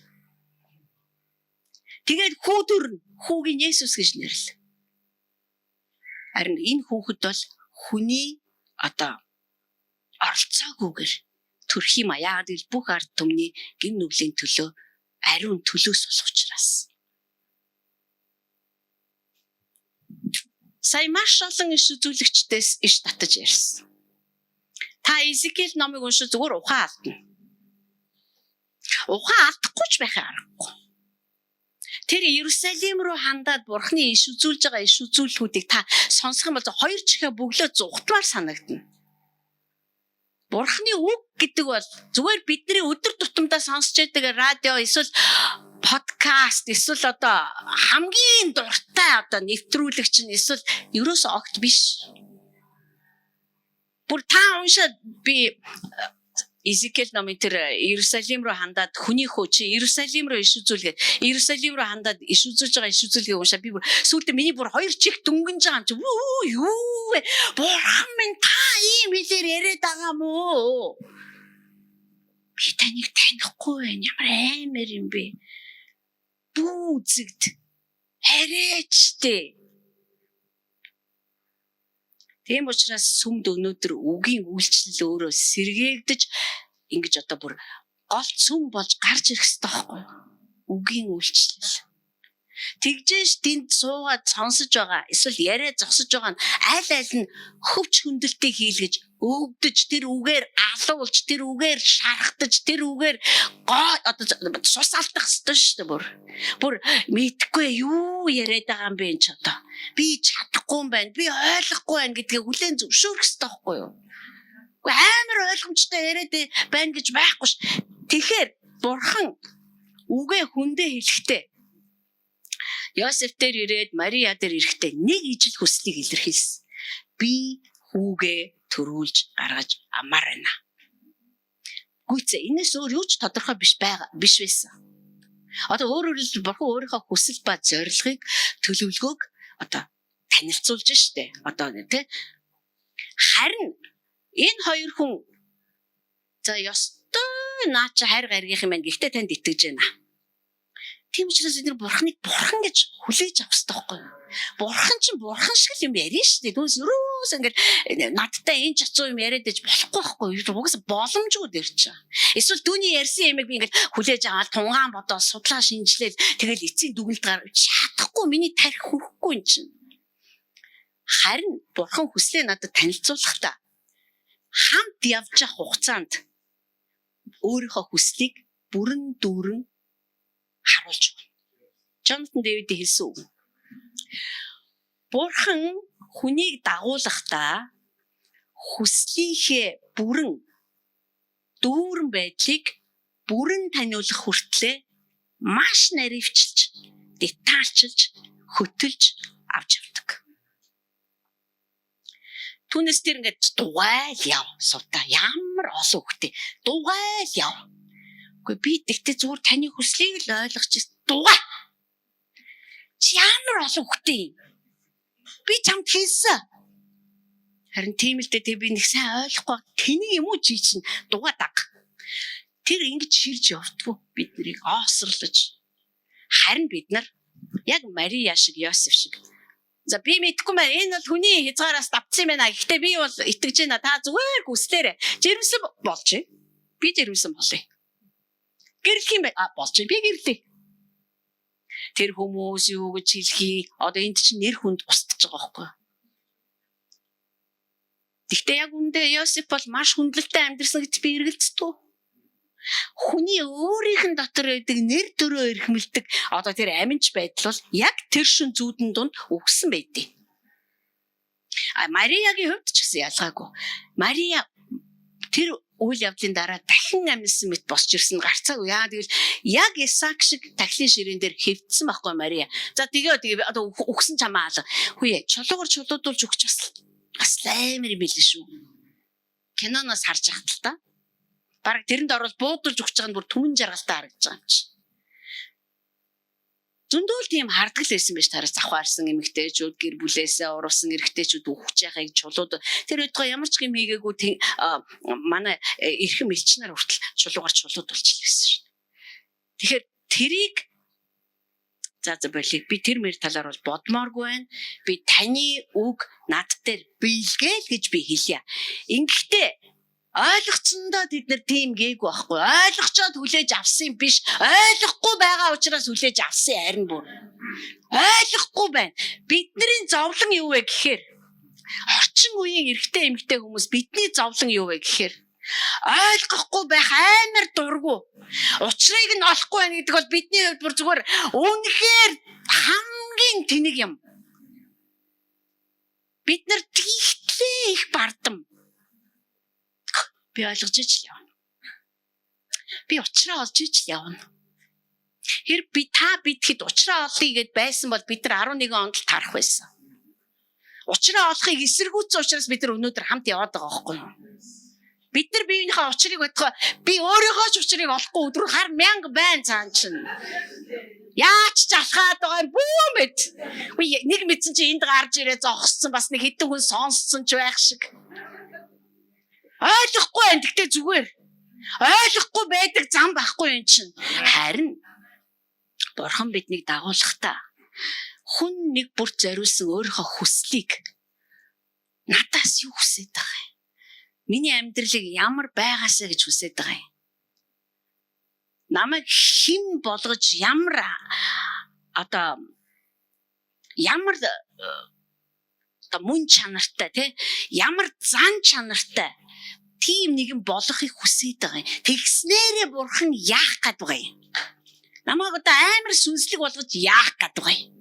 Тэгээд хүүгийн Есүс гэж нэрлээ. Харин энэ хүүхэд бол хүний одоо оролцоогүйгээр төрөх юм а. Яагаад гэвэл бүх ард түмний гин нүглийн төлөө ариун төлөөс болох учраас. Сая маш олон иш үзүүлэгчдээс иш татаж ярьсан. Та Изекиэл номыг уншиж зүгээр ухаан алдна. Ухаан алдахгүй ч байх аргагүй. Тэр Иерусалим руу хандаад Бурхны иш үзүүлж байгаа иш үзүүлэлтүүдийг та сонсох юм бол хоёр чихээ бөглөө зүгтмаар санагдана. Бурхны үг гэдэг бол зүгээр бидний өдөр тутамдаа сонсч байдаг радио эсвэл подкаст эсвэл одоо хамгийн дуртай одоо нэвтрүүлэгч нь эсвэл ерөөсөө огт биш. Бүр та уншаад би Изекиэл номын тэр Иерусалим руу хандаад хүний хөө чи Иерусалим руу иш үзүүлгээд Иерусалим руу хандаад иш үзүүлж байгаа иш үзүүлгээ уншаа би бүр сүүлдээ миний бүр хоёр чих дөнгөж байгаа юм чи юу вэ? Бурхан минь та ийм хэлээр яриад байгаа мó? Би таныг танихгүй байна. Ямар аймаар юм бэ? Бүүзэгд харээчтэй. Тийм учраас сүмд өнөөдөр үгийн үйлчлэл өөрөө сэргээгдэж ингэж одоо бүр гол сүм болж гарч ирэх хэрэгтэй байхгүй юу? Үгийн үйлчлэл. Тэгжээш тэнд суугаад сонсож байгаа эсвэл яриа зогсож байгаа нь аль нь хөвч хүндэлтийг хийлгэж өвдөж тэр үгээр алуулж тэр үгээр шархтаж тэр үгээр одоо цус алдах хэрэгтэй шүү дээ бүр мэдхгүй юу яриад байгаа юм бэ энэ ч одоо би чадахгүй юм байна би ойлгохгүй байна гэдгийг хүлээн зөвшөөрөх хэрэгтэй байхгүй юу? Амар ойлгомжтой яриад байна гэж байхгүй ш. Тэгэхээр Бурхан үгээ хүндээ хэлэхдээ Йосеф дээр ирээд Мария дээр ирэхдээ нэг ижил хүслийг илэрхийлсэн. Би хүүгээ төрүүлж гаргаж амар байна. Гүйцээ энэс өөр юу ч тодорхой биш байсан. Одоо өөрөөр хэлбэл Бурхан өөрийнхөө хүсэл ба зорилгыг төлөвлөгөөг одоо танилцуулж штэ. Одоо тий. Харин энэ хоёр хүн за ёстой наа чи хайр гаргих юм байна. Гэхдээ танд итгэж байна. Тийм учраас бид Бурханыг Бурхан гэж хүлээж авах хэрэгтэй байхгүй юу? Бурхан чинь Бурхан шиг юм ярина шүү дээ. Түүнээс юус ингээд надтай энэ чацуу юм яриад иж болохгүй байхгүй юу? Угсаа боломжгүй дээр чинь. Эсвэл түүний ярьсан юмыг би ингээд хүлээж аваад тунгаан бодоод судлаа шинжилээд тэгэл эцсийн дүгнэлт гаргаж чадахгүй миний тарих хүрэхгүй юм чинь. Харин Бурхан хүслээ надад танилцуулахдаа хамт явж явах хугацаанд өөрийнхөө хүслийг бүрэн дүүрэн харуулж байна. Джонатан Дэвид хэлсэн үг. Бурхан хүнийг дагуулахдаа хүслийнхээ бүрэн дүүрэн байдлыг бүрэн таниулах хүртлээр маш наривчилж, детальчилж, хөтөлж авч явдаг. Түүнээс тэр ингээд дугайл яв суудаа ямар олон хөлтэй дугайл яв. Гэхдээ би тэгтээ зүгээр таны хүслийг л ойлгож дугай. Чи ямар олон хөлтэй юм. Би чамд хэлсэн. Харин тийм л дээ би нэг сайн ойлгохгүй тэний юм уу чи чинь дугаа даг. Тэр ингэж ширж явдггүй бид нарыг оосрлож. Харин бид нар яг Мария шиг Йосеф шиг. За би мэдэхгүй байна. Энэ бол хүний хязгаараас давцсан юм байна. Гэхдээ би бол итгэж байна. Та зүгээр хүслээрээ жирэмсэн болчих. Би жирэмсэн болъё. Гэрлэх юм болчих. Би гэрлэе. Тэр хүмүүс юу гэж хэлхий. Одоо энд чинь нэр хүнд устж байгаа байхгүй. Гэхдээ яг үндэ Йосеф бол маш хүндлэлтэй амьдэрсэн гэж би эргэлздэг. Хүний өөрийнх нь дотор байдаг нэр төрөө эрхмэлдэг одоо тэр аминч байдал бол яг тэр шин зүүдэн дунд өгсөн байдیں۔ Мариягийн хувьд ч гэсэн ялгаагүй. Мария тэр үйл явдлын дараа дахин амьдсан мэт босч ирсэн гарцаагүй. Яа тэгвэл яг Исаак шиг тахилын ширээн дээр хэвдсэн байхгүй Мария. За тэгээ одоо өгсөн чамаа алга. Хүйе чулуугаар чулуудуулж өгч бас амар юм билээ шүү. Киноноос харж ахт л та. Бараг тэрэнд орол буудалж өгч байгаа нь бүр түмэн жаргалтай харагдаж байгаа юм чи. Зөндөл тийм хардгал байсан байж тараа завхаарсан эмэгтэйчүүд гэр бүлээсээ уруулсан эрэгтэйчүүд өгч яхаг чулууд тэр өдгөө ямар ч юм хийгээгүй манай эрхэм элчнэр хүртэл чулуугаар чулууд болчихлээсэн шин. Тэгэхээр тэрийг за болиг би тэр мэр талаар бол бодмооргүй байна. Би таны үг над дээр биелгээл гэж би хэлье. Ингэхдээ ойлгоцсондоо бид нар тийм гээгүй байхгүй. Ойлгочоод хүлээж авсан биш. Ойлгохгүй байгаа учраас хүлээж авсан харин бүр. Ойлгохгүй байна. Бидний зовлон юу вэ гэхээр орчин үеийн эрэгтэй эмэгтэй хүмүүс бидний зовлон юу вэ гэхээр ойлгохгүй байх амар дургу. Учрыг нь олохгүй байна гэдэг бол бидний хувьд бүр зүгээр үнэхээр хамгийн тэнэг юм. Бид нар тийхтлээ их бардам. Би ойлгож ич явна. Би учраа олж ич явна. Хэрэг би та бидэхэд учраа олъё гэд байсан бол бид нар 11 онд л тарах байсан. Учраа олохыг эсэргүүцсэн учраас бид нар өнөөдөр хамт яваад байгаа байхгүй юу? Бид нар биенийхээ учрыг бодохоо би өөрийнхөө ч учрыг олохгүй өдрөөр хар 1000 байна цаан чинь. Яаж ч алхаад байгаа юм бүү мэд. Үгүй нэг мэдсэн чи энд гарч ирээ зогссон бас нэг хэдэн хүн сонссон ч байх шиг. Ойлгохгүй байна. Тэгтээ зүгээр. Ойлгохгүй байдаг зам байхгүй юм чинь. Харин Бурхан биднийг дагуулахдаа хүн нэг бүр зориулсан өөрийнхөө хүслийг надаас юу хүсэж байгаа юм? Миний амьдралыг ямар байгаасаа гэж хүсэж байгаа юм? Намайг хэн болгож ямар мөн чанартай тий ямар зан чанартай тийм нэгэн болохыг хүсэж байгаа юм. Тэгснээрээ Бурхан яах гээд байгаа юм? Намайг одоо амар сүнслэг болгож яах гээд байгаа юм?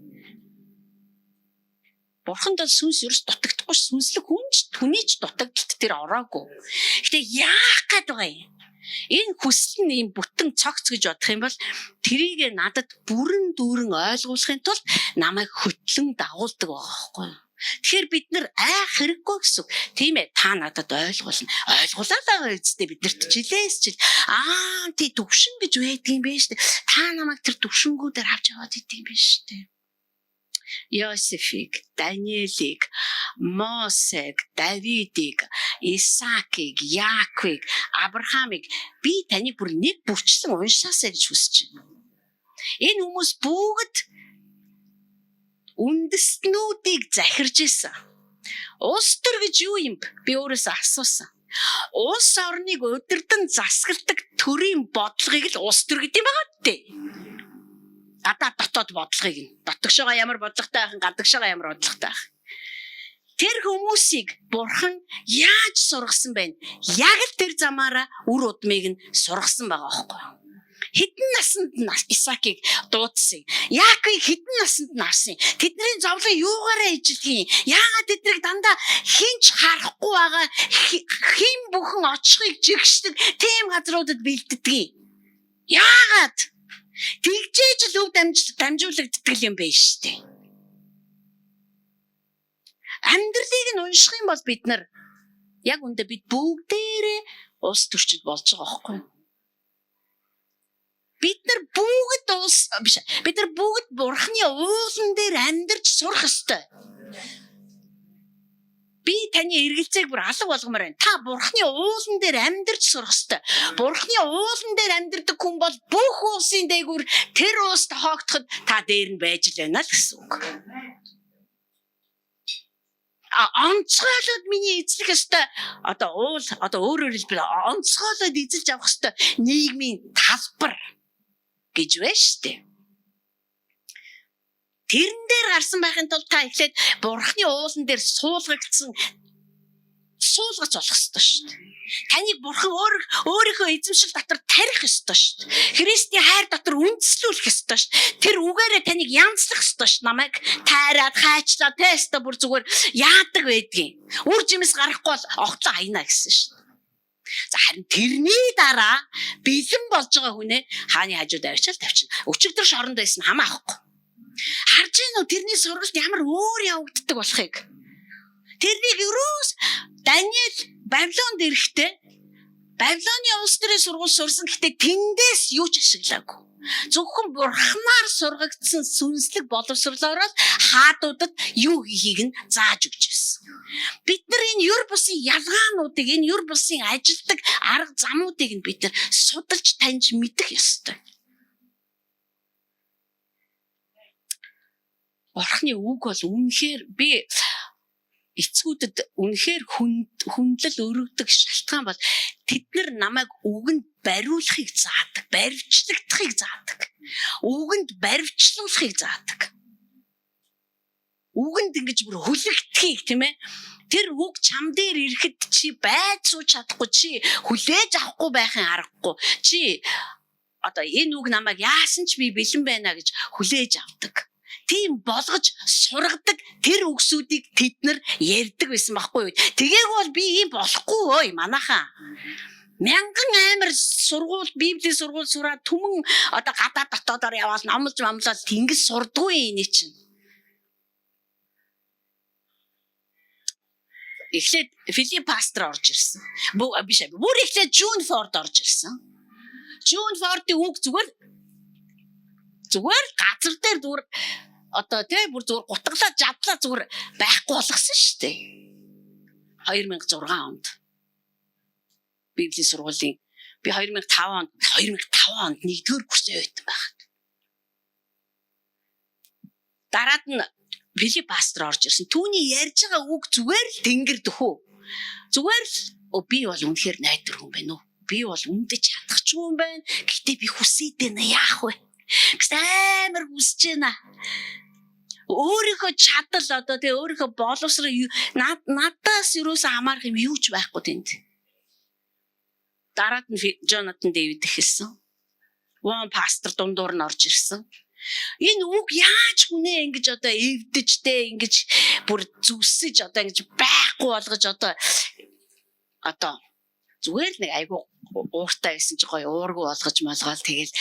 Бурханд бол сүнс ерөөс дутагдахгүй сүнслэг хүний ч дутагдaltaд тэр ороогүй. Гэтэ яах гээд байгаа юм? Энэ хүсэл нь юм бүтэн цогц гэж бодох юм бол тэрийг надад бүрэн дүүрэн ойлгуулахын тулд намайг хөтлөн дагуулдаг байгаа байхгүй юу? Тэгэхээр бид нар хэрэггүй гэсэн. Тийм ээ, та надад ойлгуулна. Ойлгуулаад байгаа үстэй биднэрт жилээс жил тий төвшин гэж байдаг юм байна шүү дээ. Та намайг тэр төвшингүүдээр авч яваад идэв юм байна шүү дээ. Йосефийг, Даниэлийг, Мосег, Давидыг, Исаакийг, Яаковыг, Авраамыг би таныг бүр нэг бүрчлэн уншаасаа гэж хүсэж байна. Энэ хүмүүс бүгд үндэстнүүдийг захирж исэн. Улс төр гэж юу юм? Би өөрөөсөө асуусан. Улс орныг удирдан засгалдаг төрийн бодлогыг л улс төр гэдэг юм байгаа дээ. Дотоод бодлогыг нь. Дотгошоогоо ямар бодлоготой байх, гадагшоогоо ямар бодлоготой байх. Тэр хүмүүсийг Бурхан яаж сургасан бэ? Яг л тэр замаараа үр удмыг нь сургасан байгаа байхгүй юу? Хэдэн наснд Исаакийг дуудсан. Яаковыг хэдэн наснд нарсан. Тэдний зовлон юугаараа ижилхэн. Яагаад тэднийг дандаа хинч харахгүй байгаа хин бүхэн очихыг жигшдэг тийм газруудад бэлддэг. Яагаад? Тэгжээж л өв дамжуулагддаг юм байна шүү дээ. Амьдралыг нь унших юм бол бид нар яг үндэ бид бүгдээрээ улс төрчид болж байгаа байхгүй юу? Бид нар бүгд Бурханы уулан дээр амьдарч сурах ёстой. Би таны эргэлзээг бүр алга болгомоор байна. Та бурхны уулан дээр амьдарч сурах ёстой. Бурхны уулан дээр амьдардаг хүн бол бүх улсын дээгүүр тэр улсад хоогдоход та дээр нь байж л байна л гэсэн үг. Онцгойлоод миний эзлэх ёстой өөрөөр хэлбэл онцгойлоод эзэлж авах ёстой нийгмийн талбар гэж байна шүү дээ. Тэрэн дээр гарсан байхын тулд та эхлээд бурхны уулан дээр суулгаж болох ёстой шүү дээ. Таныг бурхан өөрийнхөө эзэмшил дотор тарих ёстой шүү дээ. Христийн хайр дотор үндэслүүлэх ёстой шүү дээ. Тэр үгээрээ таныг янзлах ёстой шүү дээ. Намайг тайраад хайчлаа теста бүр зүгээр яадаг байдгийн. Үр жимс гарахгүй бол огцоо хайна гэсэн шүү дээ. За харин тэрний дараа бэлэн болж байгаа хүнээ хааны хажууд авчаал тавьчихна. Өчигдөр шоронд байсан хамаа авахгүй. Харж гин үү тэрний сургалт ямар өөр явагддаг болохыг. Тэрнийг юус Даниэл Бабилонд ирэхдээ Бабилоны улс төрийн сургууль сурсан гэхдээ тэндээс юу ч ашиглаагүй. Зөвхөн бурхнаар сургагдсан сүнслэг боловсрлоороо хаадуудад юу хийхийг нь зааж өгч байсан. Бид нар энэ юр бусын ялгаануудыг, энэ юр бусын ажилдаг арга замуудыг нь бид нар судалж таньж мэдэх ёстой. Бурхны үг бол үнэхээр би эцгүүдэд үнэхээр хүндлэл өргөдөг шалтгаан бол тэд нар намайг үгэнд бариулахыг заадаг, баривчлагдахыг заадаг. Үгэнд баривчлуулахыг заадаг. Үгэнд ингэж бүр хүлэгдэхийг тийм ээ. Тэр үг чам дээр ирэхэд чи байж сууж чадахгүй, чи хүлээж авахгүй байхын аргагүй. Чи энэ үг намайг яасан ч би бэлэн байна гэж хүлээж авдаг. Тийм болгож сургадаг тэр үгсүүдийг тэд нар ярьдаг байсан байхгүй юу. Тэгээгүй бол би ийм болохгүй ой манайхаа. Мянган амир сургууль, библийн сургууль сураад түмэн гадаад дотоодоор яваал номлож амлаад тэнгис сурдгүй энэ чинь. Эхлээд Филипп пастор орж ирсэн. Биш бүр эхлээд Жун Форд орж ирсэн. Жун Фордын үг зүгээр газар дээр бүр бүр зүгээр гутглаа жадлаа зүгээр байхгүй болгосон шүү дээ. 2006 онд библийн сургуулийн би 2005 онд 1-р курсээ байсан байхад. Дараад нь Филипп пастор орж ирсэн. Түүний ярьж байгаа үг зүгээр л тэнгэр дөхөө. Зүгээр л би бол үнэхээр найдвар хүн байна уу? Би бол үндэж чадахгүй юм байна. Гэхдээ би хүсээд байна яах вэ? Амар хүсэж байна. Өөрийнхөө чадал тэгээ өөрийнхөө боловсрол надаас юусаа хамаарах юм юу ч байхгүй тэнд. Дараад нь Джонатан Дэвид эхэлсэн. Вон пастор дундуур нь орж ирсэн. Энэ үг яаж хүнээ ингэж эвдэжтэй ингэж бүр зүсэж ингэж байхгүй болгож зүгээр нэг айгу ууртай байсан чи гоё уургүй болгож малгаал тэгэл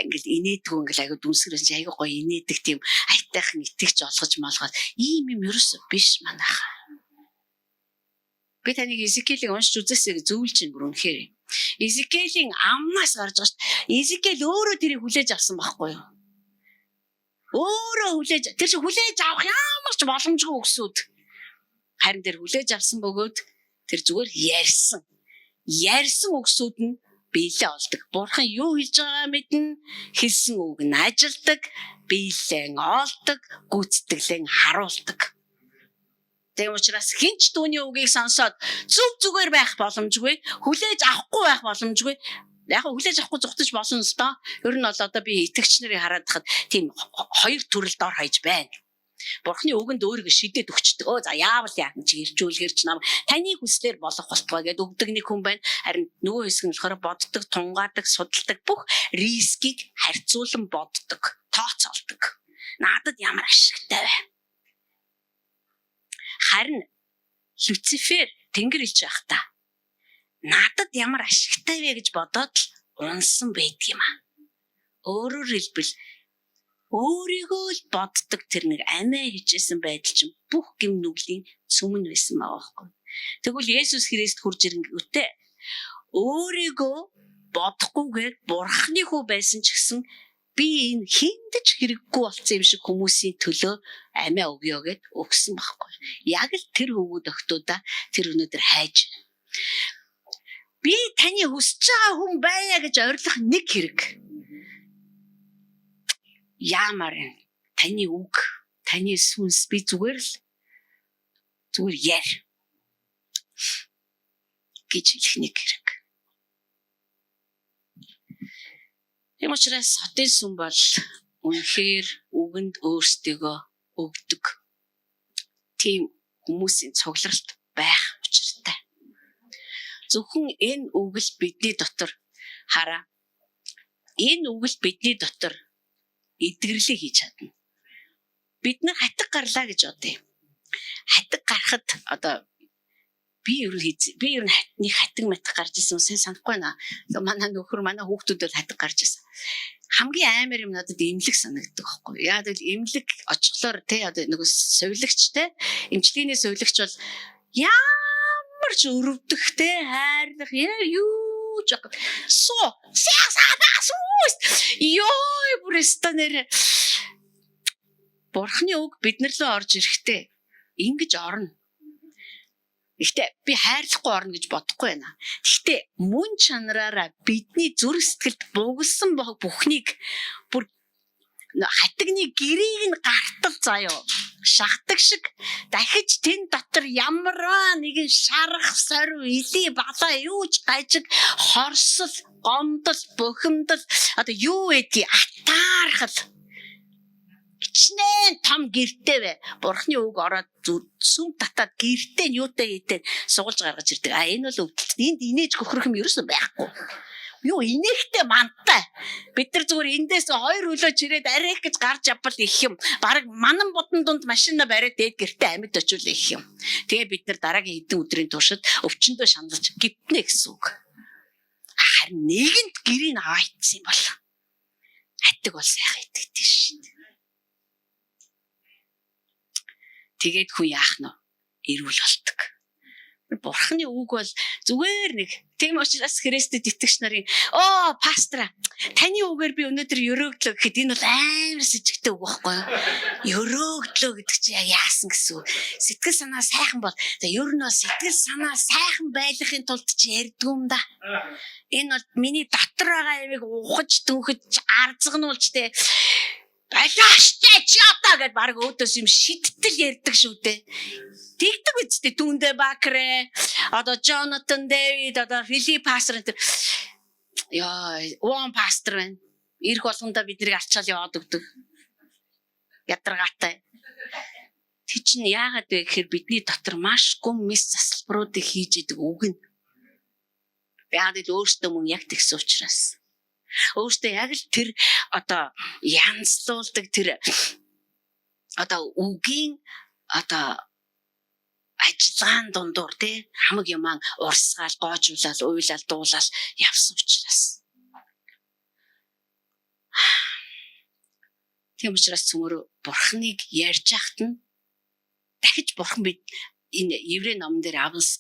ингээл инээдгүй ингээл айгу дүнсгэрэн чи айгу гоё инээдэг тийм айтайхан итгэж олгож малгаал ийм юм ерөөс биш манайхаа. Би таныг Изекиэлийг уншиж үзээсэй зөвлөж чинь бүр үнэхээр. Изекиэлийн амнаас гарч байгаа шүү дээ. Изекиэл өөрөө тэрийг хүлээж авсан байхгүй юу? Өөрөө хүлээж тэр чи хүлээж авах ямар ч боломжгүй өксүүд. Харин тэр хүлээж авсан бөгөөд тэр зүгээр ярьсан өксүүд нь биелээ олдог. Бурхан юу хэлж байгаа мэднэ, хэлсэн үг нь ажилдаг, биелэн олдог, гүйцэтгэлэн харуулдаг. Тэгм учраас хинч түүний үгийг сонсоод зүгээр байх боломжгүй, хүлээж авахгүй байх боломжгүй. Яг хүлээж авахгүй зүгтж болно л доо. Ер нь бол би итгэгч нарыг хараад хахад тийм хоёр төрөл дор хаяж байна. Бурхны үгэнд өөрийгөө шидэд өгчдөг. За яавал яах чи ирчүүлгэрч нам таны хүслээр болох болтгоо гэдээ өгдөг нэг хүн байна. Харин нөгөө хэсэг нь болохоор боддог, тунгаадаг, судалдаг бүх рискийг харьцуулан боддог, тооцоолдог. Надад ямар ашигтай вэ? Харин Люцифер тэнгэр илж байх та. Надад ямар ашигтай вэ гэж бодоод унсан байдаг юм аа. Өөрөөр хэлбэл өөрийгөө л боддог тэр нэг амиа хичээсэн байдал чинь бүх гэм нүглийн цөмөн байсан байгаа байхгүй. Тэгвэл Есүс Христ хурж ирэнгүүтээ өөрийгөө бодохгүйгээр Бурхны хүү байсан ч гэсэн би энэ хиндэж хэрэггүй болсон юм шиг хүмүүсийн төлөө амиа өгье гэд өгсөн байхгүй. Яг л тэр хөвгүүд охтуудаа тэр өнөөдөр хайж. Би таны хүсэж байгаа хүн байя гэж орилох нэг хэрэг. Яамаар таны үг, таны сүнс би зүгээр яар гэж хэлэх нэг хэрэг. Тийм учраас хотын сүм бол үнэхээр үгэнд өөрсдөө өгдөг тийм хүмүүсийн цугларалт байх учиртай. Зөвхөн энэ үг л бидний дотор хараа. Энэ үг л бидний дотор эдгэрлийг хийж чадна. Бид нар хатаг гарлаа гэж бодъё. Хатаг гарахад одоо би ер нь хатаг матг гарч ирсэн сайн санахгүй байна. Манай нөхөр манай хүүхдүүд бол хатаг гарч ирсэн. Хамгийн амар юм надад эмнэлэг санагддаг байхгүй. Яа гэвэл эмнэлэг очихлоор тий одоо нэг сувилагч тий эмчилгээний сувилагч бол ямар ч өрөвдөх тий хайрлах юу жоо суу ёо бүрээстэ нэр Бурхны үг биднэр лөө орж ирэхдээ ингэж орно. Гэхдээ би хайрлахгүй орно гэж бодохгүй байна. Гэхдээ мөн чанараараа бидний зүрх сэтгэлд бугалсан бүхнийг бүр хатагны гэрийг нь гартал заяо. Шахдаг шиг дахиж тэн дотор ямарваа нэгэн шарах сорив илий балаа юуч гажиг хорсол гомдол бухимдал одоо юу гэдгийг атаархал хичнээн том гэртэй бай. Бурхны үг ороод сүм татаад гэртэй нь юутай хийтэй суулж гаргаж ирдэг. Энэ бол өвдөлт. Энд инээж хөхрөх юм ерөөсөө байхгүй. Юу инээхтэй мантай. Бид нар зүгээр эндээс 2 хөлөөж ирээд арих гэж гарч явбал их юм. Бараг манан бодон дунд машина бариад дээд гэртээ амьд очивол их юм. Тэгээ бид нар дараагийн хэдэн өдрийн туршид өвчнөдөө шаналж гипнэ гэсэн үг. Харин нэгэнт гэрийг аваачсан юм бол хатдаг бол сайхан итгэдэг шүү дээ. Тэгээд хүн яах нь эрүүл болдог. Бурхны үг бол зүгээр нэг тийм учраас Христэд итгэгч нарын пастора таны үгээр би өнөөдөр өрөөгдлөө гэхэд энэ бол амар сэжигтэй үг байхгүй юу? Өрөөгдлөө гэдэг чинь яасан гэсэн үг. Сэтгэл санаа сайхан бол ер нь бол сэтгэл санаа сайхан байлгахын тулд чи ярьдгүй юм да. Энэ бол миний дотор байгаа ямиг ухаж дөнхөж арзгануулж те балааштай чи одоо гэд баг өөдөөс юм шидтэл ярьдаг шүү дээ. Тэгдэг үстэй Түндэ Бакрэ одоо Джонатан Дэвид одоо Филипп пастор энэ яа уун пастор байна. Ирэх болгонда биднийг алчаал яваад өгдөг. Ядаргаатай. Тэг чинь яагаад вэ гэхээр бидний дотор маш гүн мис засалбаруудыг хийж идэг үг нь. Яагаад л өөртөө мөн яг тэгсэн учраас. Өөртөө яг л тэр одоо янзлуулдаг тэр одоо үгийн одоо ажиллагаан дундуур тий хамаг юмаа урсгаал гоожуулаад уйлал дуулаад явсан учраас. Тийм учраас цөмөр Бурхныг ярьж ахт нь дахиж Бурхан бид энэ Еврей номон дээр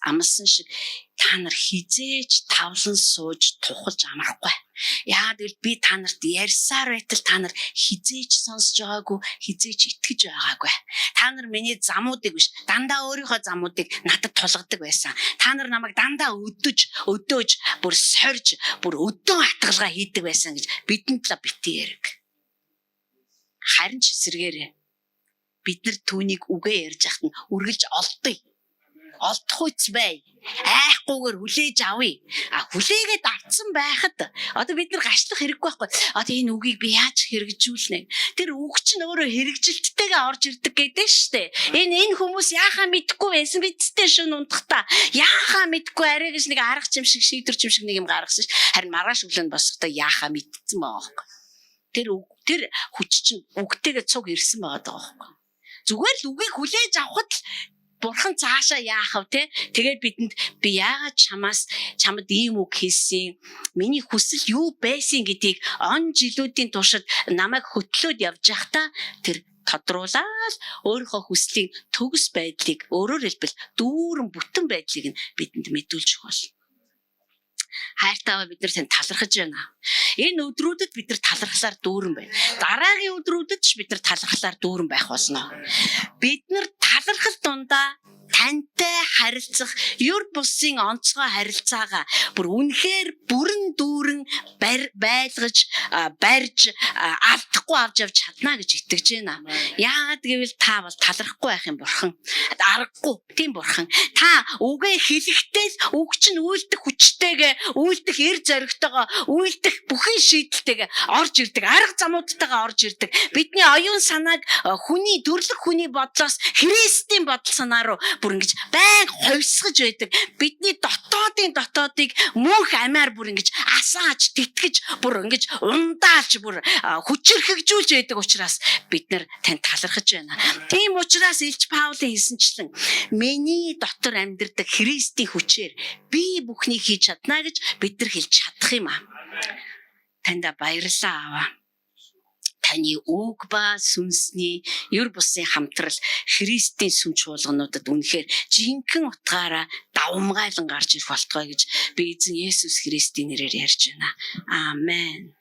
амлсан шиг та нар хизээж тавлан сууж тухалж амрахгүй. Яагаад гэвэл би та нарт ярьсаар байтал та нар хизээж сонсож байгаагүй, хизээж итгэж байгаагүй. Та нар миний замуудыг биш, дандаа өөрийнхөө замуудыг надад тулгадаг байсан. Та нар намайг дандаа өдөөж, бүр сорж, бүр өдөө хатгалгаа хийдэг байсан гэж бидэнд л битгий яриг. Харин ч эсэргээрээ бид нар түүнийг үгээ ярьж ахт нь үргэлж олдъё. Олдох үс бай. Айхгүйгээр хүлээж авъя. Хүлээгээд авцсан байхад одоо бид нар гачлах хэрэггүй байхгүй. Одоо энэ үгийг би яаж хэрэгжүүлнэ? Тэр үг чинь өөрөө хэрэгжилттэйгээ орж ирдэг гэдэг штэ. Энэ хүмүүс яахаа мэдхгүй байсан бидтэй шин унтахта. Яахаа мэдхгүй арай гэж нэг арга чим шиг шийдвэр чим шиг нэг юм гаргасан ш. Харин маргааш өглөө босохдоо яахаа мэдсэн байгаа байхгүй. Тэр хүч чинь үгтэйгээ цуг ирсэн байгаа байхгүй. Зүгээр л үгийг хүлээж авахд Бурхан цаашаа яах вэ те? Тэгээд бидэнд би яагаад чамд ийм үг хэлсэн? Миний хүсэл юу байсан гэдгийг он жилүүдийн туршид намайг хөтлөөд явж байхдаа тэр тодруулаад өөрийнхөө хүслийн төгс байдлыг өөрөөр хэлбэл дүүрэн бүтэн байдлыг нь бидэнд мэдүүлж өгөх бол. Хайртайгаа бид нар танд талархаж байна. Энэ өдрүүдэд бид нар талархлаар дүүрэн байна. Дараагийн өдрүүдэд ч бид нар талархлаар дүүрэн байх болно. Бид нар талархал дундаа тантай харилцах юр бусын онцгой харилцаагаа бүр үнэхээр бүрэн дүүрэн байлгаж барьж алдахгүй авч явж чадна гэж итгэж байна. Яагаад гэвэл та бол талархахгүй байх юм бурхан. Аргагүй тийм бурхан. Та үгээ хэлэхдээ л үг чинь үйлдэх хүчтэйгээ, үйлдэх эр зоригтойгоо, үйлдэх бүхэн шийдэлтэйгээ орж ирдэг. Арга замуудтайгаа орж ирдэг. Бидний оюун санааг хүний төрлөх хүний бодлоос Христийн бодол санаа руу бүр ингэж байн ховсгож байдаг. Бидний дотоодыг мөнх амиар бүр ингэж асааж, тэтгэж, бүр ингэж ундаалж, бүр хүчрхэгжүүлж байдаг учраас бид нар танд талархаж байна. Тийм учраас Илч Паулийн хэлсэнчлэн миний дотор амьдардаг Христийн хүчээр би бүхнийг хийж чадна гэж бид нар хэлж чадах юм аа. Танда баярлалаа аваа. Таны үг ба сүнсний юр бусын хамтрал Христийн сүм чуулгануудад үнэхээр жинхэнэ утгаараа давмгайлан гарч ирэх болтугай гэж би эзэн Есүс Христийн нэрээр ярьж байна. Аамен.